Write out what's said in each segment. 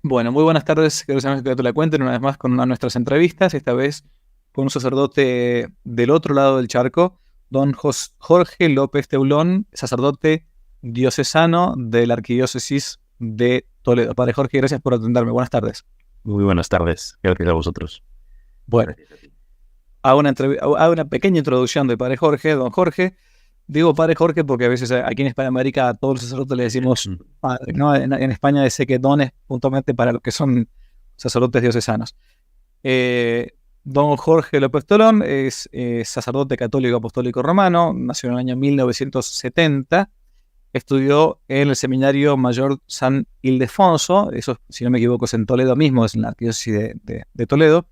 Bueno, muy buenas tardes, queridos amigos que te la cuenten una vez más con una de nuestras entrevistas, esta vez con un sacerdote del otro lado del charco, don Jorge López Teulón, sacerdote diocesano de la Arquidiócesis de Toledo. Padre Jorge, gracias por atenderme. Buenas tardes. Muy buenas tardes, gracias a vosotros. Bueno, hago una pequeña introducción de Padre Jorge, don Jorge. Digo Padre Jorge porque a veces aquí en Hispanoamérica a todos los sacerdotes le decimos padre, ¿no? En España sé que don es puntualmente para los que son sacerdotes diocesanos. Don Jorge López Tolón es sacerdote católico apostólico romano, nació en el año 1970, estudió en el Seminario Mayor San Ildefonso, eso si no me equivoco es en Toledo mismo, es en la arquidiócesis de Toledo.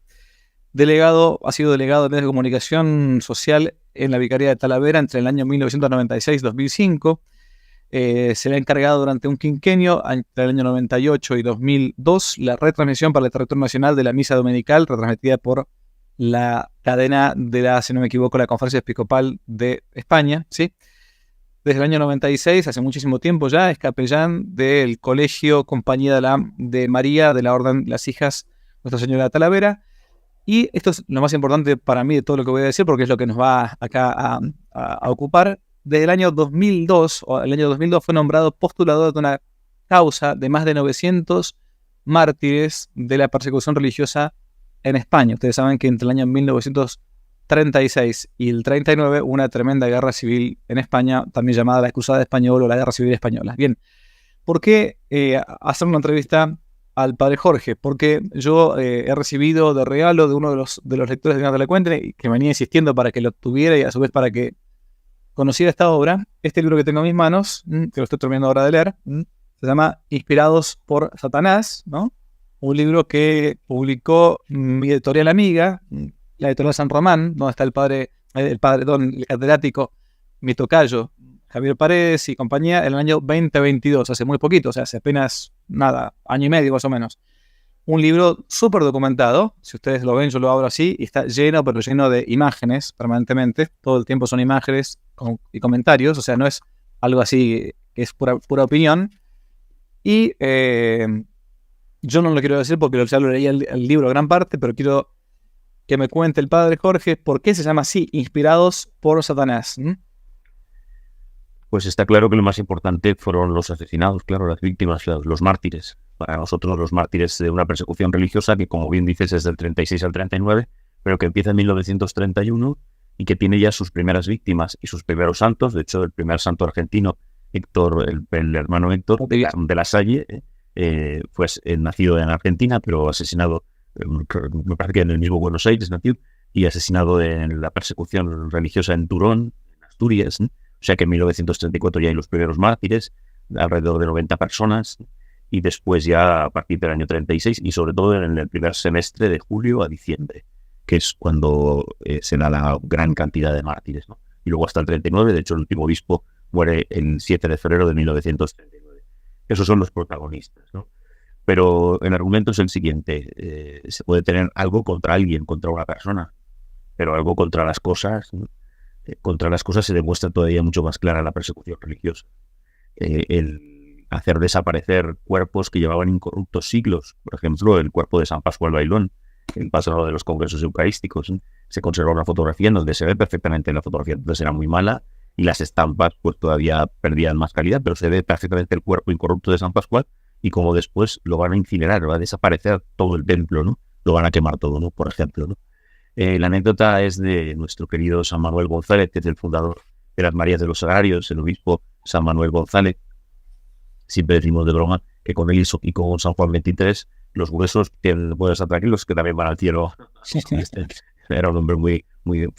Ha sido delegado de medios de comunicación social en la Vicaría de Talavera entre el año 1996 y 2005. Se le ha encargado durante un quinquenio, entre el año 98 y 2002, la retransmisión para el territorio nacional de la misa dominical, retransmitida por la cadena de la, si no me equivoco, la Conferencia Episcopal de España, ¿sí? Desde el año 96, hace muchísimo tiempo ya, es capellán del Colegio Compañía de María de la Orden de las Hijas Nuestra Señora de Talavera. Y esto es lo más importante para mí de todo lo que voy a decir, porque es lo que nos va acá a ocupar. Desde el año 2002, o el año 2002, fue nombrado postulador de una causa de más de 900 mártires de la persecución religiosa en España. Ustedes saben que entre el año 1936 y el 39 hubo una tremenda guerra civil en España, también llamada la Cruzada Española o la Guerra Civil Española. Bien, ¿por qué hacer una entrevista al Padre Jorge? Porque yo he recibido de regalo de uno de los lectores de Dios de la Cuente, que venía insistiendo para que lo tuviera y a su vez para que conociera esta obra, este libro que tengo en mis manos, que lo estoy terminando ahora de leer, se llama Inspirados por Satanás, ¿no? Un libro que publicó mi editorial amiga, la editorial San Román, donde está el catedrático, mi tocayo, Javier Paredes y compañía, en el año 2022, hace muy poquito, o sea, hace apenas nada, año y medio más o menos. Un libro súper documentado, si ustedes lo ven, yo lo abro así, y está lleno, pero lleno de imágenes permanentemente, todo el tiempo son imágenes y comentarios, o sea, no es algo así que es pura opinión. Y yo no lo quiero decir porque ya lo leí el libro gran parte, pero quiero que me cuente el Padre Jorge por qué se llama así, Inspirados por Satanás. Pues está claro que lo más importante fueron los asesinados, claro, las víctimas, los mártires. Para nosotros los mártires de una persecución religiosa que, como bien dices, es del 36 al 39, pero que empieza en 1931 y que tiene ya sus primeras víctimas y sus primeros santos. De hecho, el primer santo argentino, Héctor, el hermano Héctor de la Salle, pues nacido en Argentina, pero asesinado, me parece que en el mismo Buenos Aires nació, y asesinado en la persecución religiosa en Turón, en Asturias, ¿no? O sea que en 1934 ya hay los primeros mártires, alrededor de 90 personas, y después ya a partir del año 36, y sobre todo en el primer semestre de julio a diciembre, que es cuando se da la gran cantidad de mártires, ¿no? Y luego hasta el 39, de hecho el último obispo muere el 7 de febrero de 1939. Esos son los protagonistas, ¿no? Pero el argumento es el siguiente: se puede tener algo contra alguien, contra una persona, pero algo contra las cosas, ¿no? Contra las cosas se demuestra todavía mucho más clara la persecución religiosa. El hacer desaparecer cuerpos que llevaban incorruptos siglos, por ejemplo, el cuerpo de San Pascual Bailón, el patrono de los congresos eucarísticos, ¿no? Se conserva una fotografía en donde se ve perfectamente, la fotografía entonces era muy mala y las estampas pues todavía perdían más calidad, pero se ve perfectamente el cuerpo incorrupto de San Pascual y como después lo van a incinerar, va a desaparecer todo el templo, ¿no? Lo van a quemar todo, ¿no? Por ejemplo, ¿no? La anécdota es de nuestro querido San Manuel González, que es el fundador de las Marías de los Sagrarios, el obispo San Manuel González. Siempre decimos de broma que con él y con San Juan XXIII los huesos pueden estar tranquilos, que también van al cielo. Era un hombre muy,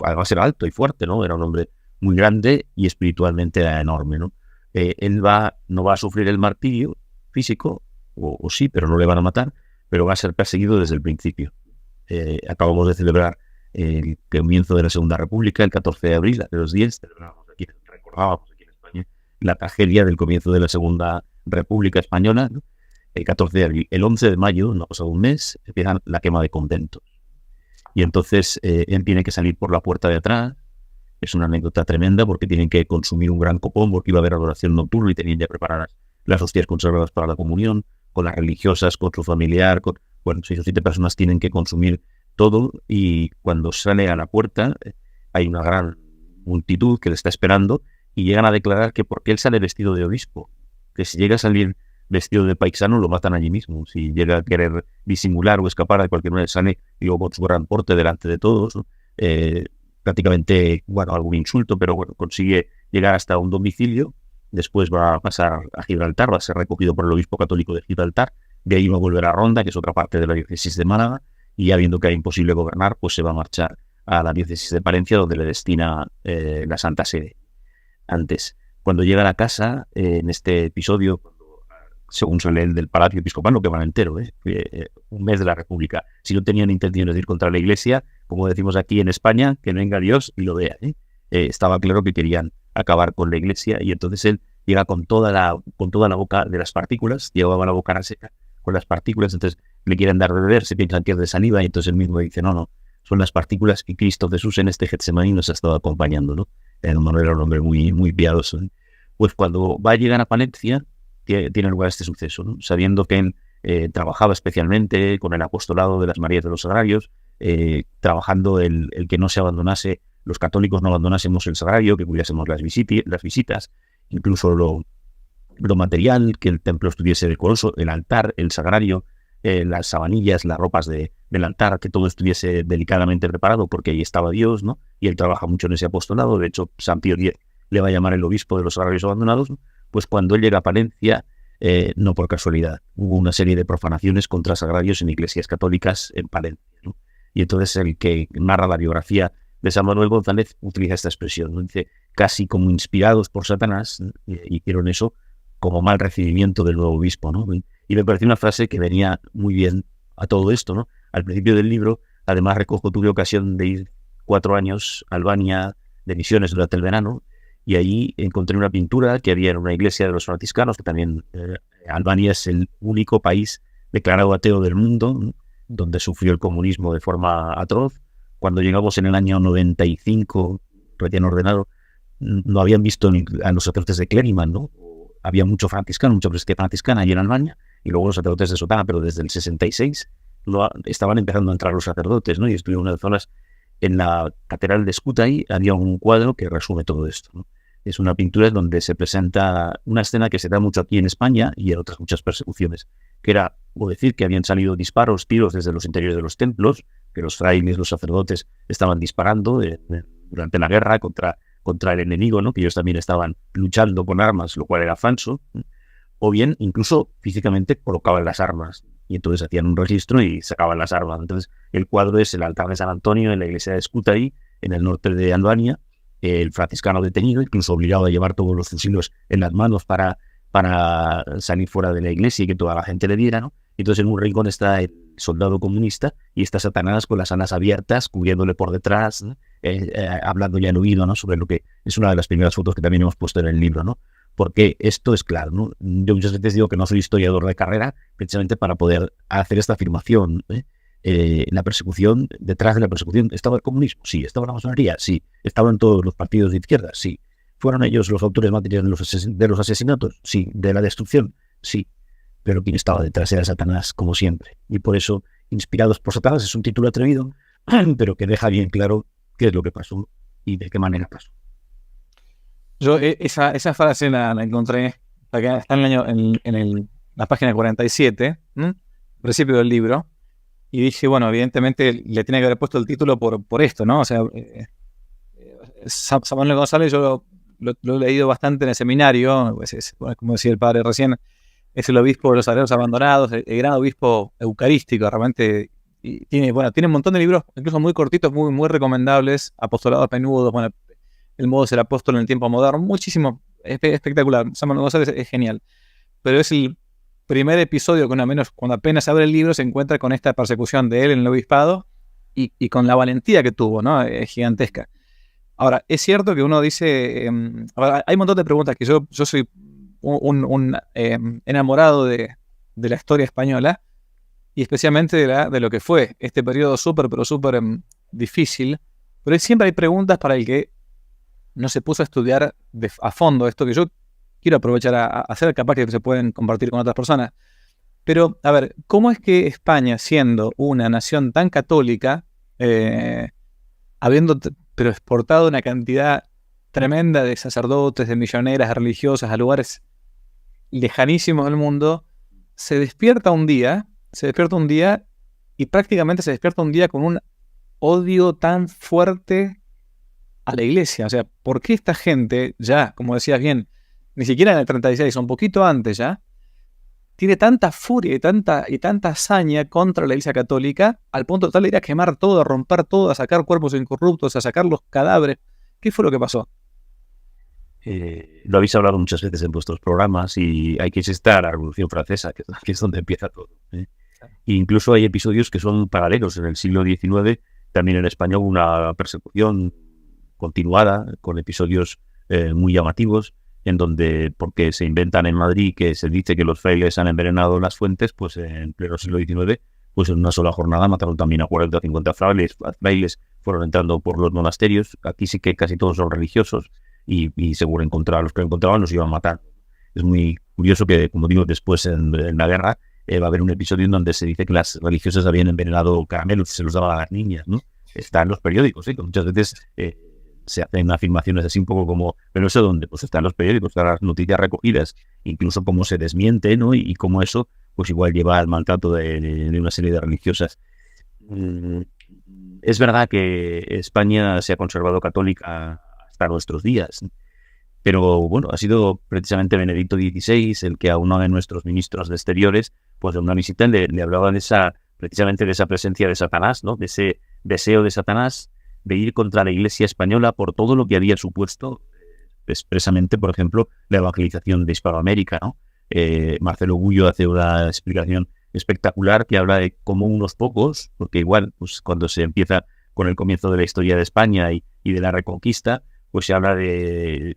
además era alto y fuerte, ¿no? Era un hombre muy grande y espiritualmente era enorme, ¿no? Él no va a sufrir el martirio físico, o sí, pero no le van a matar, pero va a ser perseguido desde el principio. Acabamos de celebrar el comienzo de la Segunda República, el 14 de abril, hace 2 días, recordábamos aquí en España la tragedia del comienzo de la Segunda República Española, ¿no? El 14 de abril. El 11 de mayo, no ha pasado un mes, empieza la quema de conventos. Y entonces él tiene que salir por la puerta de atrás. Es una anécdota tremenda porque tienen que consumir un gran copón porque iba a haber adoración nocturna y tenían ya preparadas las hostias conservadas para la comunión, con las religiosas, con su familiar, bueno, 6 o 7 personas tienen que consumir todo, y cuando sale a la puerta hay una gran multitud que le está esperando y llegan a declarar que porque él sale vestido de obispo, que si llega a salir vestido de paisano lo matan allí mismo, si llega a querer disimular o escapar de cualquier manera, sale con su gran porte delante de todos, ¿no? Prácticamente, bueno, algún insulto, pero bueno, consigue llegar hasta un domicilio, después va a pasar a Gibraltar, va a ser recogido por el obispo católico de Gibraltar, de ahí va a volver a Ronda, que es otra parte de la diócesis de Málaga, y ya viendo que era imposible gobernar, pues se va a marchar a la diócesis de Palencia, donde le destina la Santa Sede. Antes, cuando llega a la casa, en este episodio, según se lee del Palacio Episcopal, lo que van entero, un mes de la República. Si no tenían intenciones de ir contra la Iglesia, como decimos aquí en España, que no venga Dios y lo vea. Estaba claro que querían acabar con la Iglesia, y entonces él llega con toda la boca de las partículas, llevaba la boca seca con las partículas, entonces le quieren dar de beber, se piensan que es de saliva, y entonces él mismo dice, no, son las partículas que Cristo Jesús en este Getsemaní nos ha estado acompañando, ¿no? Manuel era un hombre muy, muy piadoso, ¿no? Pues cuando va a llegar a Palencia, tiene lugar este suceso, ¿no? Sabiendo que él trabajaba especialmente con el apostolado de las Marías de los Sagrarios, trabajando el que no se abandonase, los católicos no abandonásemos el sagrario, que cuidásemos las visitas, incluso lo material, que el templo estuviese decoroso, el altar, el sagrario, las sabanillas, las ropas del altar, que todo estuviese delicadamente preparado, porque ahí estaba Dios, ¿no? Y él trabaja mucho en ese apostolado. De hecho, San Pío X le va a llamar el obispo de los sagrarios abandonados, ¿no? Pues cuando él llega a Palencia, no por casualidad, hubo una serie de profanaciones contra sagrarios en iglesias católicas en Palencia, ¿no? Y entonces el que narra la biografía de San Manuel González utiliza esta expresión, ¿no? Dice, casi como inspirados por Satanás, hicieron eso como mal recibimiento del nuevo obispo, ¿no? Y me pareció una frase que venía muy bien a todo esto, ¿no? Al principio del libro, además tuve ocasión de ir 4 años a Albania de misiones durante el verano, y allí encontré una pintura que había en una iglesia de los franciscanos, que también Albania es el único país declarado ateo del mundo, ¿no? Donde sufrió el comunismo de forma atroz. Cuando llegamos en el año 95, recién ordenado, no habían visto a los sacerdotes de Clériman, ¿no? Había mucho franciscano, mucha presbitería franciscana allí en Albania, y luego los sacerdotes de Sotana, pero desde el 66 estaban empezando a entrar los sacerdotes, ¿no? Y estuve en una de las zonas, en la catedral de Scutari, había un cuadro que resume todo esto, ¿no? Es una pintura donde se presenta una escena que se da mucho aquí en España y en otras muchas persecuciones, que era, o decir, que habían salido tiros desde los interiores de los templos, que los frailes, los sacerdotes estaban disparando durante la guerra contra el enemigo, ¿no? Que ellos también estaban luchando con armas, lo cual era falso, ¿no? O bien, incluso físicamente colocaban las armas, y entonces hacían un registro y sacaban las armas. Entonces, el cuadro es el altar de San Antonio en la iglesia de Scutari, en el norte de Albania, el franciscano detenido, incluso obligado a llevar todos los fusiles en las manos para salir fuera de la iglesia y que toda la gente le viera, ¿no? Entonces en un rincón está el soldado comunista y está Satanás con las alas abiertas, cubriéndole por detrás, ¿no? Hablando ya en oído, ¿no? Sobre lo que es una de las primeras fotos que también hemos puesto en el libro, ¿no? Porque esto es claro, ¿no? Yo muchas veces digo que no soy historiador de carrera, precisamente para poder hacer esta afirmación, ¿eh? La persecución, detrás de la persecución, ¿estaba el comunismo? Sí. ¿Estaba la masonería? Sí. ¿Estaban todos los partidos de izquierda? Sí. ¿Fueron ellos los autores materiales de los asesinatos? Sí. ¿De la destrucción? Sí. Pero quien estaba detrás era Satanás, como siempre. Y por eso, Inspirados por Satanás es un título atrevido, pero que deja bien claro qué es lo que pasó y de qué manera pasó. Yo esa frase la encontré, está en la página 47, principio del libro, y dije, bueno, evidentemente le tiene que haber puesto el título por esto, ¿no? O sea, San Manuel González yo lo he leído bastante en el seminario, pues como decía el padre recién, es el obispo de los sagrarios abandonados, el gran obispo eucarístico, realmente, y tiene un montón de libros, incluso muy cortitos, muy, muy recomendables, apostolados menudos, bueno, el modo de ser apóstol en el tiempo moderno, muchísimo, espectacular. San Manuel González es genial, pero es el primer episodio cuando apenas abre el libro se encuentra con esta persecución de él en el obispado y con la valentía que tuvo, ¿no? Es gigantesca. Ahora, es cierto que uno dice, hay un montón de preguntas que yo soy un enamorado de la historia española y especialmente de lo que fue este periodo súper difícil, pero siempre hay preguntas para el que no se puso a estudiar a fondo esto que yo quiero aprovechar a hacer, capaz que se pueden compartir con otras personas. Pero, a ver, ¿cómo es que España, siendo una nación tan católica, habiendo pero exportado una cantidad tremenda de sacerdotes, de misioneras religiosas a lugares lejanísimos del mundo, se despierta un día y prácticamente se despierta un día con un odio tan fuerte a la iglesia? O sea, ¿por qué esta gente ya, como decías bien, ni siquiera en el 36, un poquito antes ya, tiene tanta furia y tanta hazaña contra la Iglesia Católica, al punto tal de ir a quemar todo, a romper todo, a sacar cuerpos incorruptos, a sacar los cadáveres? ¿Qué fue lo que pasó? Lo habéis hablado muchas veces en vuestros programas y hay que insistir a la Revolución Francesa, que es donde empieza todo. E incluso hay episodios que son paralelos. En el siglo XIX, también en España hubo una persecución continuada, con episodios muy llamativos, en donde, porque se inventan en Madrid que se dice que los frailes han envenenado las fuentes, pues en pleno siglo XIX, pues en una sola jornada mataron también a 40 o 50 frailes, fueron entrando por los monasterios. Aquí sí que casi todos son religiosos y seguro encontrar los que encontraban los iban a matar. Es muy curioso que, como digo, después en la guerra va a haber un episodio en donde se dice que las religiosas habían envenenado caramelos y se los daban a las niñas, ¿no? Está en los periódicos, que muchas veces se hacen afirmaciones así un poco como, ¿pero eso dónde? Pues está en los periódicos, están las noticias recogidas, incluso cómo se desmiente, ¿no? Y cómo eso, pues igual lleva al maltrato de una serie de religiosas. Es verdad que España se ha conservado católica hasta nuestros días, pero bueno, ha sido precisamente Benedicto XVI el que a uno de nuestros ministros de Exteriores, pues en una visita le hablaba precisamente de esa presencia de Satanás, ¿no? De ese deseo de Satanás de ir contra la Iglesia española por todo lo que había supuesto expresamente, por ejemplo, la evangelización de Hispanoamérica, ¿no? Marcelo Gullo hace una explicación espectacular que habla de cómo unos pocos, porque igual pues cuando se empieza con el comienzo de la historia de España y de la Reconquista, pues se habla de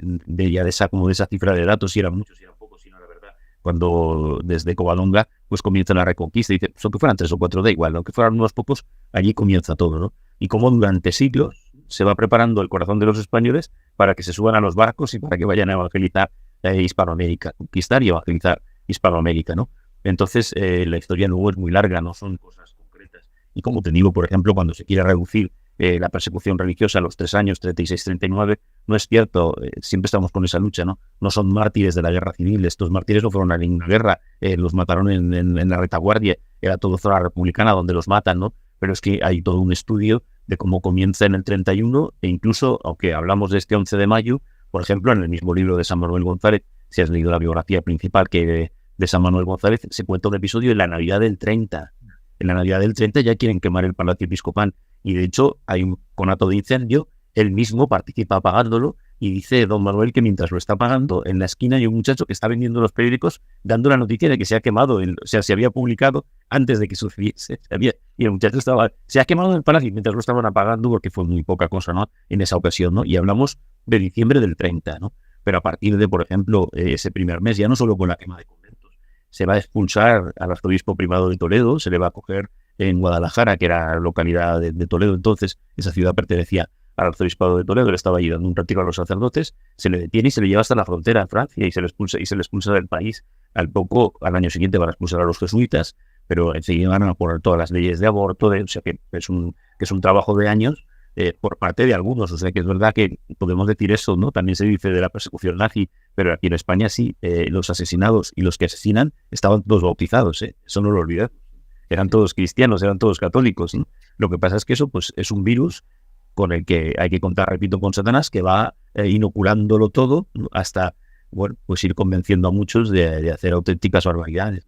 esa cifra de datos, si eran muchos, si eran pocos, si no, la verdad, cuando desde Covadonga pues comienza la Reconquista, y dice, pues aunque fueran 3 o 4, da igual, aunque fueran unos pocos, allí comienza todo, ¿no? Y como durante siglos se va preparando el corazón de los españoles para que se suban a los barcos y para que vayan a evangelizar Hispanoamérica, conquistar y evangelizar Hispanoamérica, ¿no? Entonces, la historia luego es muy larga, no son cosas concretas. Y como te digo, por ejemplo, cuando se quiere reducir la persecución religiosa a los 3 años, 36, 39, no es cierto, siempre estamos con esa lucha, ¿no? No son mártires de la guerra civil, estos mártires no fueron a ninguna guerra, los mataron en la retaguardia, era todo zona republicana donde los matan, ¿no? Pero es que hay todo un estudio de cómo comienza en el 31 e incluso, aunque hablamos de este 11 de mayo, por ejemplo, en el mismo libro de San Manuel González, si has leído la biografía principal de San Manuel González, se cuenta un episodio en la Navidad del 30. En la Navidad del 30 ya quieren quemar el Palacio Episcopal y de hecho hay un conato de incendio, él mismo participa apagándolo y dice don Manuel que mientras lo está apagando, en la esquina hay un muchacho que está vendiendo los periódicos dando la noticia de que se ha quemado, o sea, se había publicado antes de que sucediese, y el muchacho se ha quemado el palacio mientras lo estaban apagando, porque fue muy poca cosa, ¿no? En esa ocasión, ¿no? Y hablamos de diciembre del 30, ¿no? Pero a partir de, por ejemplo, ese primer mes, ya no solo con la quema de conventos, se va a expulsar al arzobispo primado de Toledo, se le va a coger en Guadalajara, que era la localidad de Toledo entonces, esa ciudad pertenecía al arzobispado de Toledo, le estaba allí dando un retiro a los sacerdotes, se le detiene y se le lleva hasta la frontera en Francia y se le expulsa del país. Al año siguiente van a expulsar a los jesuitas, pero enseguida van a poner todas las leyes de aborto, o sea que es un trabajo de años por parte de algunos, o sea que es verdad que podemos decir eso, ¿no? También se dice de la persecución nazi, pero aquí en España sí, los asesinados y los que asesinan estaban todos bautizados, eso no lo olvidamos. Eran todos cristianos, eran todos católicos, ¿no? Lo que pasa es que eso pues es un virus con el que hay que contar, repito, con Satanás, que va inoculándolo todo, ¿no? Hasta, bueno, pues ir convenciendo a muchos de hacer auténticas barbaridades.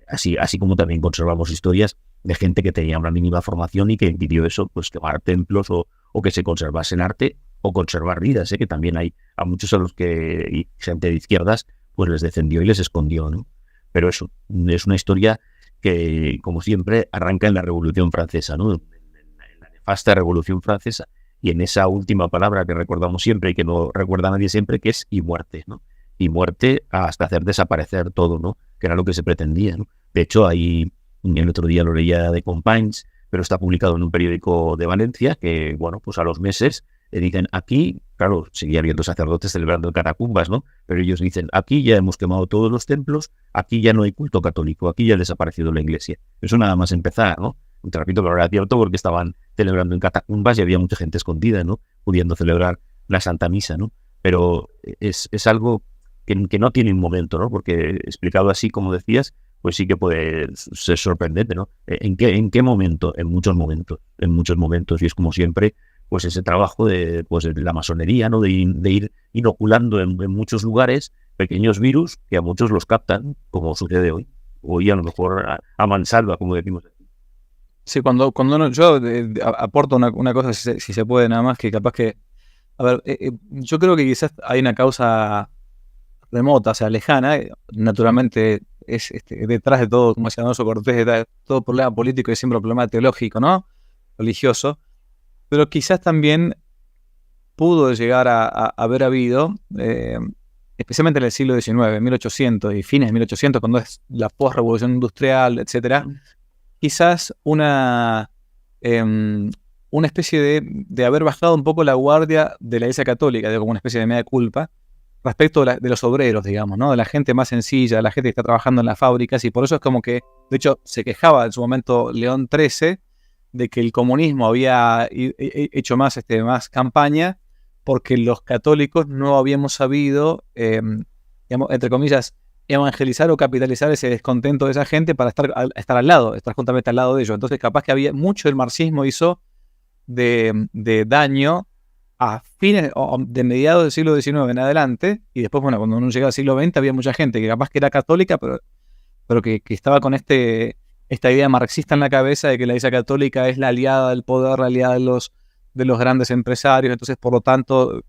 Así como también conservamos historias de gente que tenía una mínima formación y que impidió eso, pues quemar templos o que se conservasen arte o conservar vidas, que también hay a muchos a los que gente de izquierdas pues les defendió y les escondió, ¿no? Pero eso es una historia que, como siempre, arranca en la Revolución Francesa, ¿no? En la nefasta Revolución Francesa y en esa última palabra que recordamos siempre y que no recuerda nadie siempre, que es y muerte, ¿no? Y muerte hasta hacer desaparecer todo, ¿no? Que era lo que se pretendía, ¿no? De hecho, ahí el otro día lo leía de Companys, pero está publicado en un periódico de Valencia que, bueno, pues a los meses dicen aquí claro, seguía habiendo sacerdotes celebrando en catacumbas, ¿no? Pero ellos dicen, aquí ya hemos quemado todos los templos, aquí ya no hay culto católico, aquí ya ha desaparecido la iglesia. Eso nada más empezar, ¿no? Te repito, pero era cierto porque estaban celebrando en catacumbas y había mucha gente escondida, ¿no? Pudiendo celebrar la Santa Misa, ¿no? Pero es algo que no tiene un momento, ¿no? Porque explicado así, como decías, pues sí que puede ser sorprendente, ¿no? ¿En qué momento? En muchos momentos, y es como siempre, pues ese trabajo de la masonería, ¿no? De ir inoculando en muchos lugares pequeños virus que a muchos los captan, como sucede hoy. Hoy a lo mejor a mansalva, como decimos. Sí, cuando yo aporto una cosa, si se puede, nada más, que capaz que, a ver, yo creo que quizás hay una causa remota, o sea, lejana, naturalmente es detrás de todo, como decía Alonso Cortés, detrás de todo problema político y siempre un problema teológico, ¿no? Religioso, pero quizás también pudo llegar a haber habido, especialmente en el siglo XIX, 1800 y fines de 1800, cuando es la post-revolución industrial, etcétera, quizás una especie de haber bajado un poco la guardia de la Iglesia Católica, como una especie de mea culpa, respecto de los obreros, digamos, ¿no? De la gente más sencilla, de la gente que está trabajando en las fábricas, y por eso es como que, de hecho, se quejaba en su momento León XIII de que el comunismo había hecho más campaña porque los católicos no habíamos sabido, digamos, entre comillas, evangelizar o capitalizar ese descontento de esa gente para estar al lado, estar juntamente al lado de ellos. Entonces, capaz que había mucho del marxismo hizo de daño a fines de mediados del siglo XIX en adelante, y después, bueno, cuando uno llega al siglo XX había mucha gente que capaz que era católica, pero que estaba con esta idea marxista en la cabeza de que la Iglesia Católica es la aliada del poder, la aliada de los grandes empresarios, entonces por lo tanto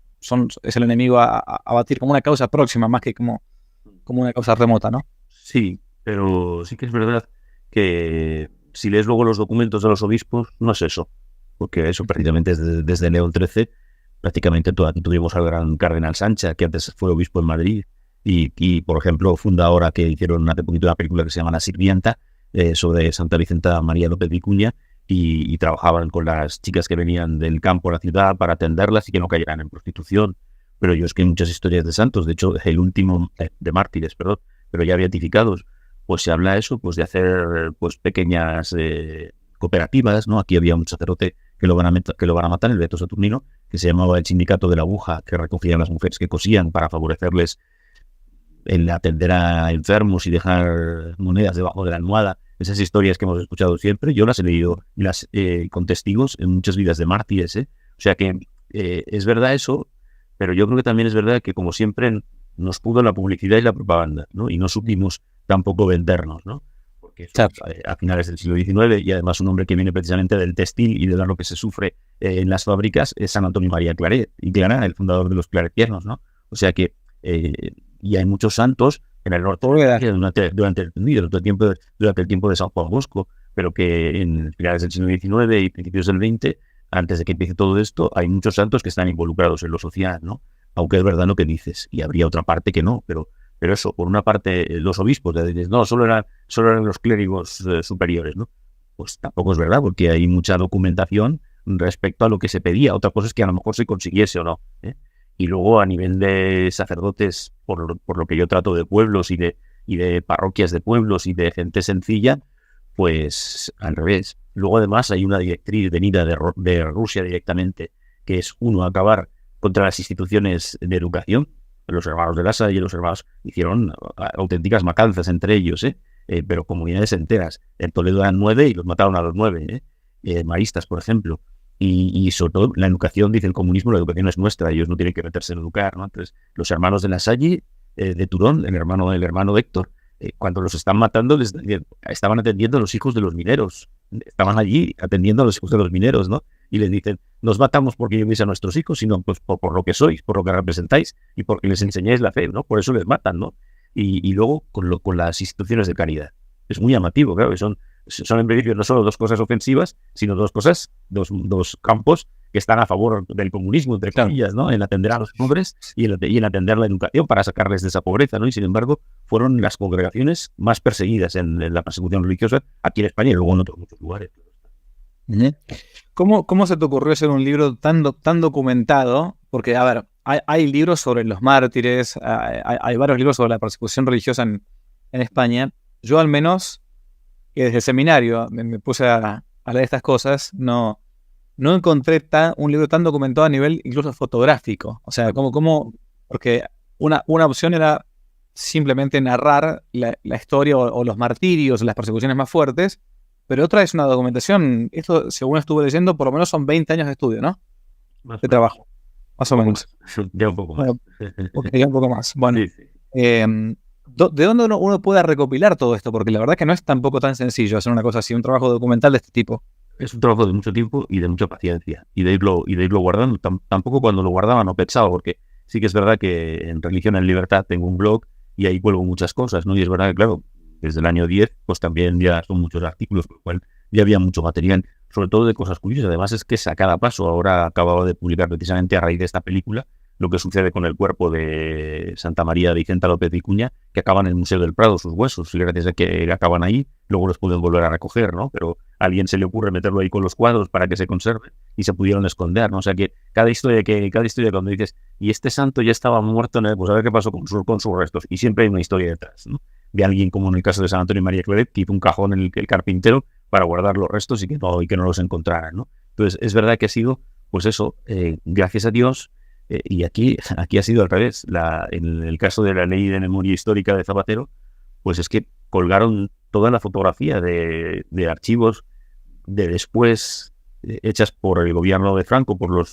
es el enemigo a batir como una causa próxima más que como una causa remota, ¿no? Sí, pero sí que es verdad que si lees luego los documentos de los obispos, no es eso, porque eso precisamente desde León XIII prácticamente tuvimos al gran cardenal Sancha, que antes fue obispo en Madrid, y por ejemplo funda ahora que hicieron hace poquito una película que se llama La Sirvienta, sobre Santa Vicenta María López Vicuña, y trabajaban con las chicas que venían del campo a la ciudad para atenderlas y que no cayeran en prostitución. Pero yo es que hay muchas historias de santos, de hecho el último de mártires, perdón, pero ya beatificados, pues se habla eso, pues de hacer pues pequeñas cooperativas, ¿no? Aquí había un sacerdote que lo van a matar, el Beato Saturnino, que se llamaba el Sindicato de la Aguja, que recogían las mujeres que cosían para favorecerles el atender a enfermos y dejar monedas debajo de la almohada. Esas historias que hemos escuchado siempre, yo las he leído y las con testigos en muchas vidas de mártires, ¿eh? O sea que es verdad eso, pero yo creo que también es verdad que, como siempre, nos pudo la publicidad y la propaganda, ¿no? Y no supimos tampoco vendernos, ¿no? Porque eso, Claro. a finales del siglo XIX, y además un hombre que viene precisamente del textil y de lo que se sufre en las fábricas, es San Antonio María Claret, y Clara, el fundador de los claretianos, ¿no? O sea que, y hay muchos santos en el norte durante el tiempo de San Juan Bosco, pero que en finales del siglo XIX y principios del XX, antes de que empiece todo esto, hay muchos santos que están involucrados en lo social, ¿no? Aunque es verdad lo que dices, y habría otra parte que no, pero eso, por una parte, los obispos, dices, no, solo eran los clérigos superiores, ¿no? Pues tampoco es verdad, porque hay mucha documentación respecto a lo que se pedía. Otra cosa es que a lo mejor se consiguiese o no, ¿eh? Y luego, a nivel de sacerdotes, por lo que yo trato de pueblos y de parroquias de pueblos y de gente sencilla, pues al revés. Luego, además, hay una directriz venida de Rusia directamente, que es, uno, acabar contra las instituciones de educación. Los hermanos de La Salle y los hermanos hicieron auténticas matanzas entre ellos, pero comunidades enteras. En Toledo eran 9 y los mataron a los 9, maristas, por ejemplo. Y sobre todo, la educación, dice el comunismo, la educación es nuestra, ellos no tienen que meterse en educar, ¿no? Entonces, los hermanos de La Salle, de Turón, el hermano de Héctor, cuando los están matando, estaban atendiendo a los hijos de los mineros. Estaban allí atendiendo a los hijos de los mineros, ¿no? Y les dicen, nos matamos porque llevéis a nuestros hijos, sino pues por lo que sois, por lo que representáis y porque les enseñáis la fe, ¿no? Por eso les matan, ¿no? Y luego con las instituciones de caridad. Es muy llamativo, claro, que son en principio no solo dos cosas ofensivas, sino dos campos que están a favor del comunismo, entre comillas, ¿no? En atender a los pobres y en atender la educación para sacarles de esa pobreza, ¿no? Y sin embargo, fueron las congregaciones más perseguidas en la persecución religiosa aquí en España y luego en otros muchos lugares. Ujú. ¿Cómo se te ocurrió hacer un libro tan documentado? Porque, a ver, hay libros sobre los mártires, hay varios libros sobre la persecución religiosa en España. Yo al menos, que desde el seminario me puse a leer estas cosas, no encontré un libro tan documentado a nivel incluso fotográfico. O sea, porque una opción era simplemente narrar la historia o los martirios, las persecuciones más fuertes, pero otra es una documentación. Esto, según estuve leyendo, por lo menos son 20 años de estudio, ¿no? Más De o menos. trabajo, más o menos. Ya un poco más. Bueno, ya un poco más. Bueno, Sí, sí. ¿de dónde uno puede recopilar todo esto? Porque la verdad que no es tampoco tan sencillo hacer una cosa así, un trabajo documental de este tipo. Es un trabajo de mucho tiempo y de mucha paciencia. Y de irlo guardando. Tampoco cuando lo guardaba no pensaba, porque sí que es verdad que en Religión en Libertad tengo un blog y ahí cuelgo muchas cosas, ¿no? Y es verdad que, claro, desde el año 10, pues también ya son muchos artículos, por lo cual ya había mucho material, sobre todo de cosas curiosas. Además es que es a cada paso. Ahora acababa de publicar precisamente a raíz de esta película lo que sucede con el cuerpo de Santa María de Vicenta López Vicuña, que acaban en el Museo del Prado, sus huesos, y gracias a que acaban ahí, luego los pueden volver a recoger, ¿no? Pero a alguien se le ocurre meterlo ahí con los cuadros para que se conserven y se pudieron esconder, ¿no? O sea que cada historia cuando dices, y este santo ya estaba muerto, pues a ver qué pasó con sus restos. Y siempre hay una historia detrás, ¿no? De alguien, como en el caso de San Antonio y María Claret, que hizo un cajón en el carpintero para guardar los restos y que no los encontraran, ¿no? Entonces, es verdad que ha sido, pues eso, gracias a Dios, y aquí ha sido al revés. En el caso de la Ley de Memoria Histórica de Zapatero, pues es que colgaron toda la fotografía de archivos de después, hechas por el gobierno de Franco, por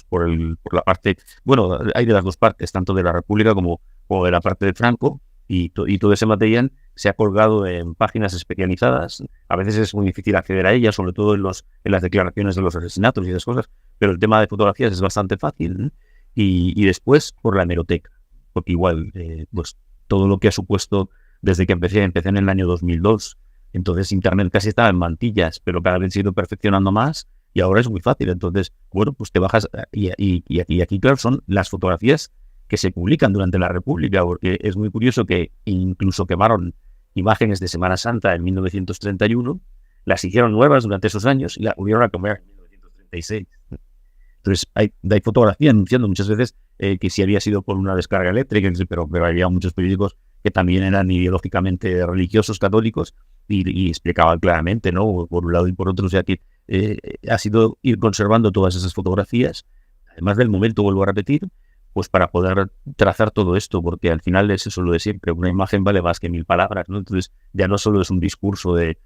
la parte, bueno, hay de las dos partes, tanto de la República como de la parte de Franco, y todo ese material se ha colgado en páginas especializadas. A veces es muy difícil acceder a ellas, sobre todo en las declaraciones de los asesinatos y esas cosas, pero el tema de fotografías es bastante fácil, ¿no? Y después por la hemeroteca, porque igual, pues todo lo que ha supuesto desde que empecé en el año 2002, entonces Internet casi estaba en mantillas, pero cada vez se ha ido perfeccionando más y ahora es muy fácil. Entonces, bueno, pues te bajas y aquí, claro, son las fotografías que se publican durante la República, porque es muy curioso que incluso quemaron imágenes de Semana Santa en 1931, las hicieron nuevas durante esos años y las volvieron a comer en 1936. Entonces, hay fotografía anunciando muchas veces que si había sido por una descarga eléctrica, pero había muchos periódicos que también eran ideológicamente religiosos, católicos, y explicaban claramente, ¿no? Por un lado y por otro, o sea que ha sido ir conservando todas esas fotografías, además del momento, vuelvo a repetir, pues para poder trazar todo esto, porque al final es eso lo de siempre, una imagen vale más que 1000 palabras, ¿no? Entonces, ya no solo es un discurso de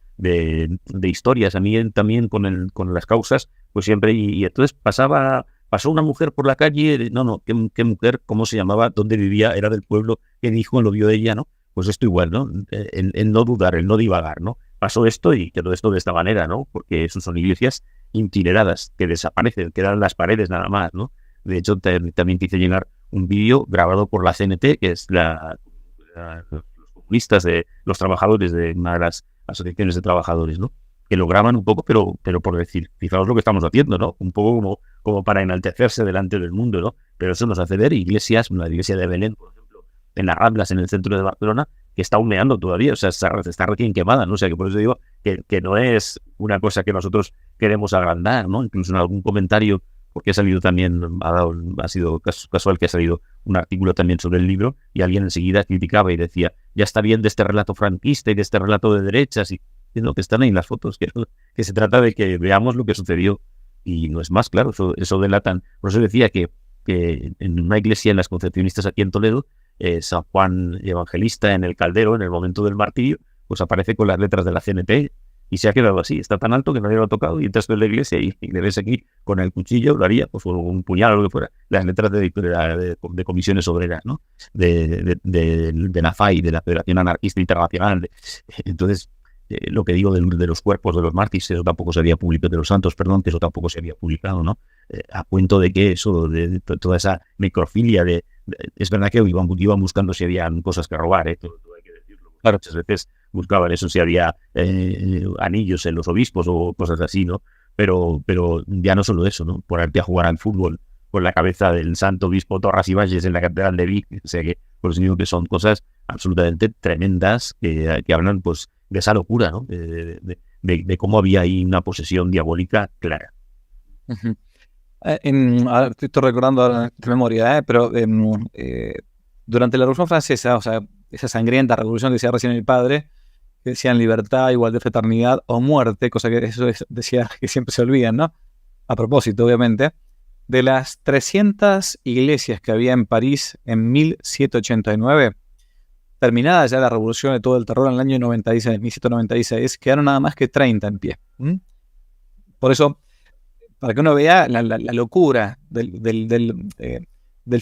historias, a mí también con las causas, pues siempre, y entonces pasó una mujer por la calle, no, ¿qué mujer? ¿Cómo se llamaba? ¿Dónde vivía? Era del pueblo, ¿qué dijo? Lo vio de ella, ¿no? Pues esto igual, ¿no? El no dudar, el no divagar, ¿no? Pasó esto y quedó esto de esta manera, ¿no? Porque eso son iglesias itineradas, que desaparecen, quedan las paredes nada más, ¿no? De hecho, también quise llegar un vídeo grabado por la CNT, que es los comunistas de los trabajadores de una de las asociaciones de trabajadores, ¿no? Que lo graban un poco, pero por decir, fijaos lo que estamos haciendo, ¿no? Un poco como para enaltecerse delante del mundo, ¿no? Pero eso nos hace ver iglesias, una iglesia de Belén, por ejemplo, en las Ramblas, en el centro de Barcelona, que está humeando todavía, o sea, está recién quemada, ¿no? O sea, que por eso digo que no es una cosa que nosotros queremos agrandar, ¿no? Incluso en algún comentario, porque ha salido también, ha sido casual que ha salido un artículo también sobre el libro, y alguien enseguida criticaba y decía, ya está bien de este relato franquista y de este relato de derechas, y lo que están ahí en las fotos, que se trata de que veamos lo que sucedió, y no es más, claro, eso delatan. Por eso decía que en una iglesia en las Concepcionistas aquí en Toledo, San Juan Evangelista en el Caldero, en el momento del martirio, pues aparece con las letras de la CNT y se ha quedado así, está tan alto que nadie lo ha tocado, y entras en la iglesia y le ves aquí con el cuchillo, lo haría, pues con un puñal o lo que fuera, las letras de comisiones obreras, ¿no? De la FAI, de la Federación Anarquista Internacional. Entonces, lo que digo de los cuerpos de los mártires, eso tampoco se había publicado, de los santos, perdón, que eso tampoco se había publicado, ¿no? A cuento de que eso, de toda esa necrofilia, es verdad que iban buscando si habían cosas que robar, todo hay que decirlo. Claro, muchas veces buscaban eso, si había anillos en los obispos o cosas así, ¿no? Pero ya no solo eso, ¿no? Ponerte a jugar al fútbol con la cabeza del santo obispo Torras y Valles en la catedral de Vic, o sea que, por eso digo que son cosas absolutamente tremendas que hablan, pues, de esa locura, ¿no? de cómo había ahí una posesión diabólica clara. Uh-huh. Ahora estoy recordando ahora de memoria, pero durante la Revolución Francesa, o sea, esa sangrienta revolución que decía recién mi padre, que decían libertad, igualdad, fraternidad o muerte, cosa que eso decía que siempre se olvidan, ¿no? A propósito, obviamente, de las 300 iglesias que había en París en 1789, terminada ya la revolución de todo el terror en el año 96, 1796, quedaron nada más que 30 en pie. Por eso, para que uno vea la locura del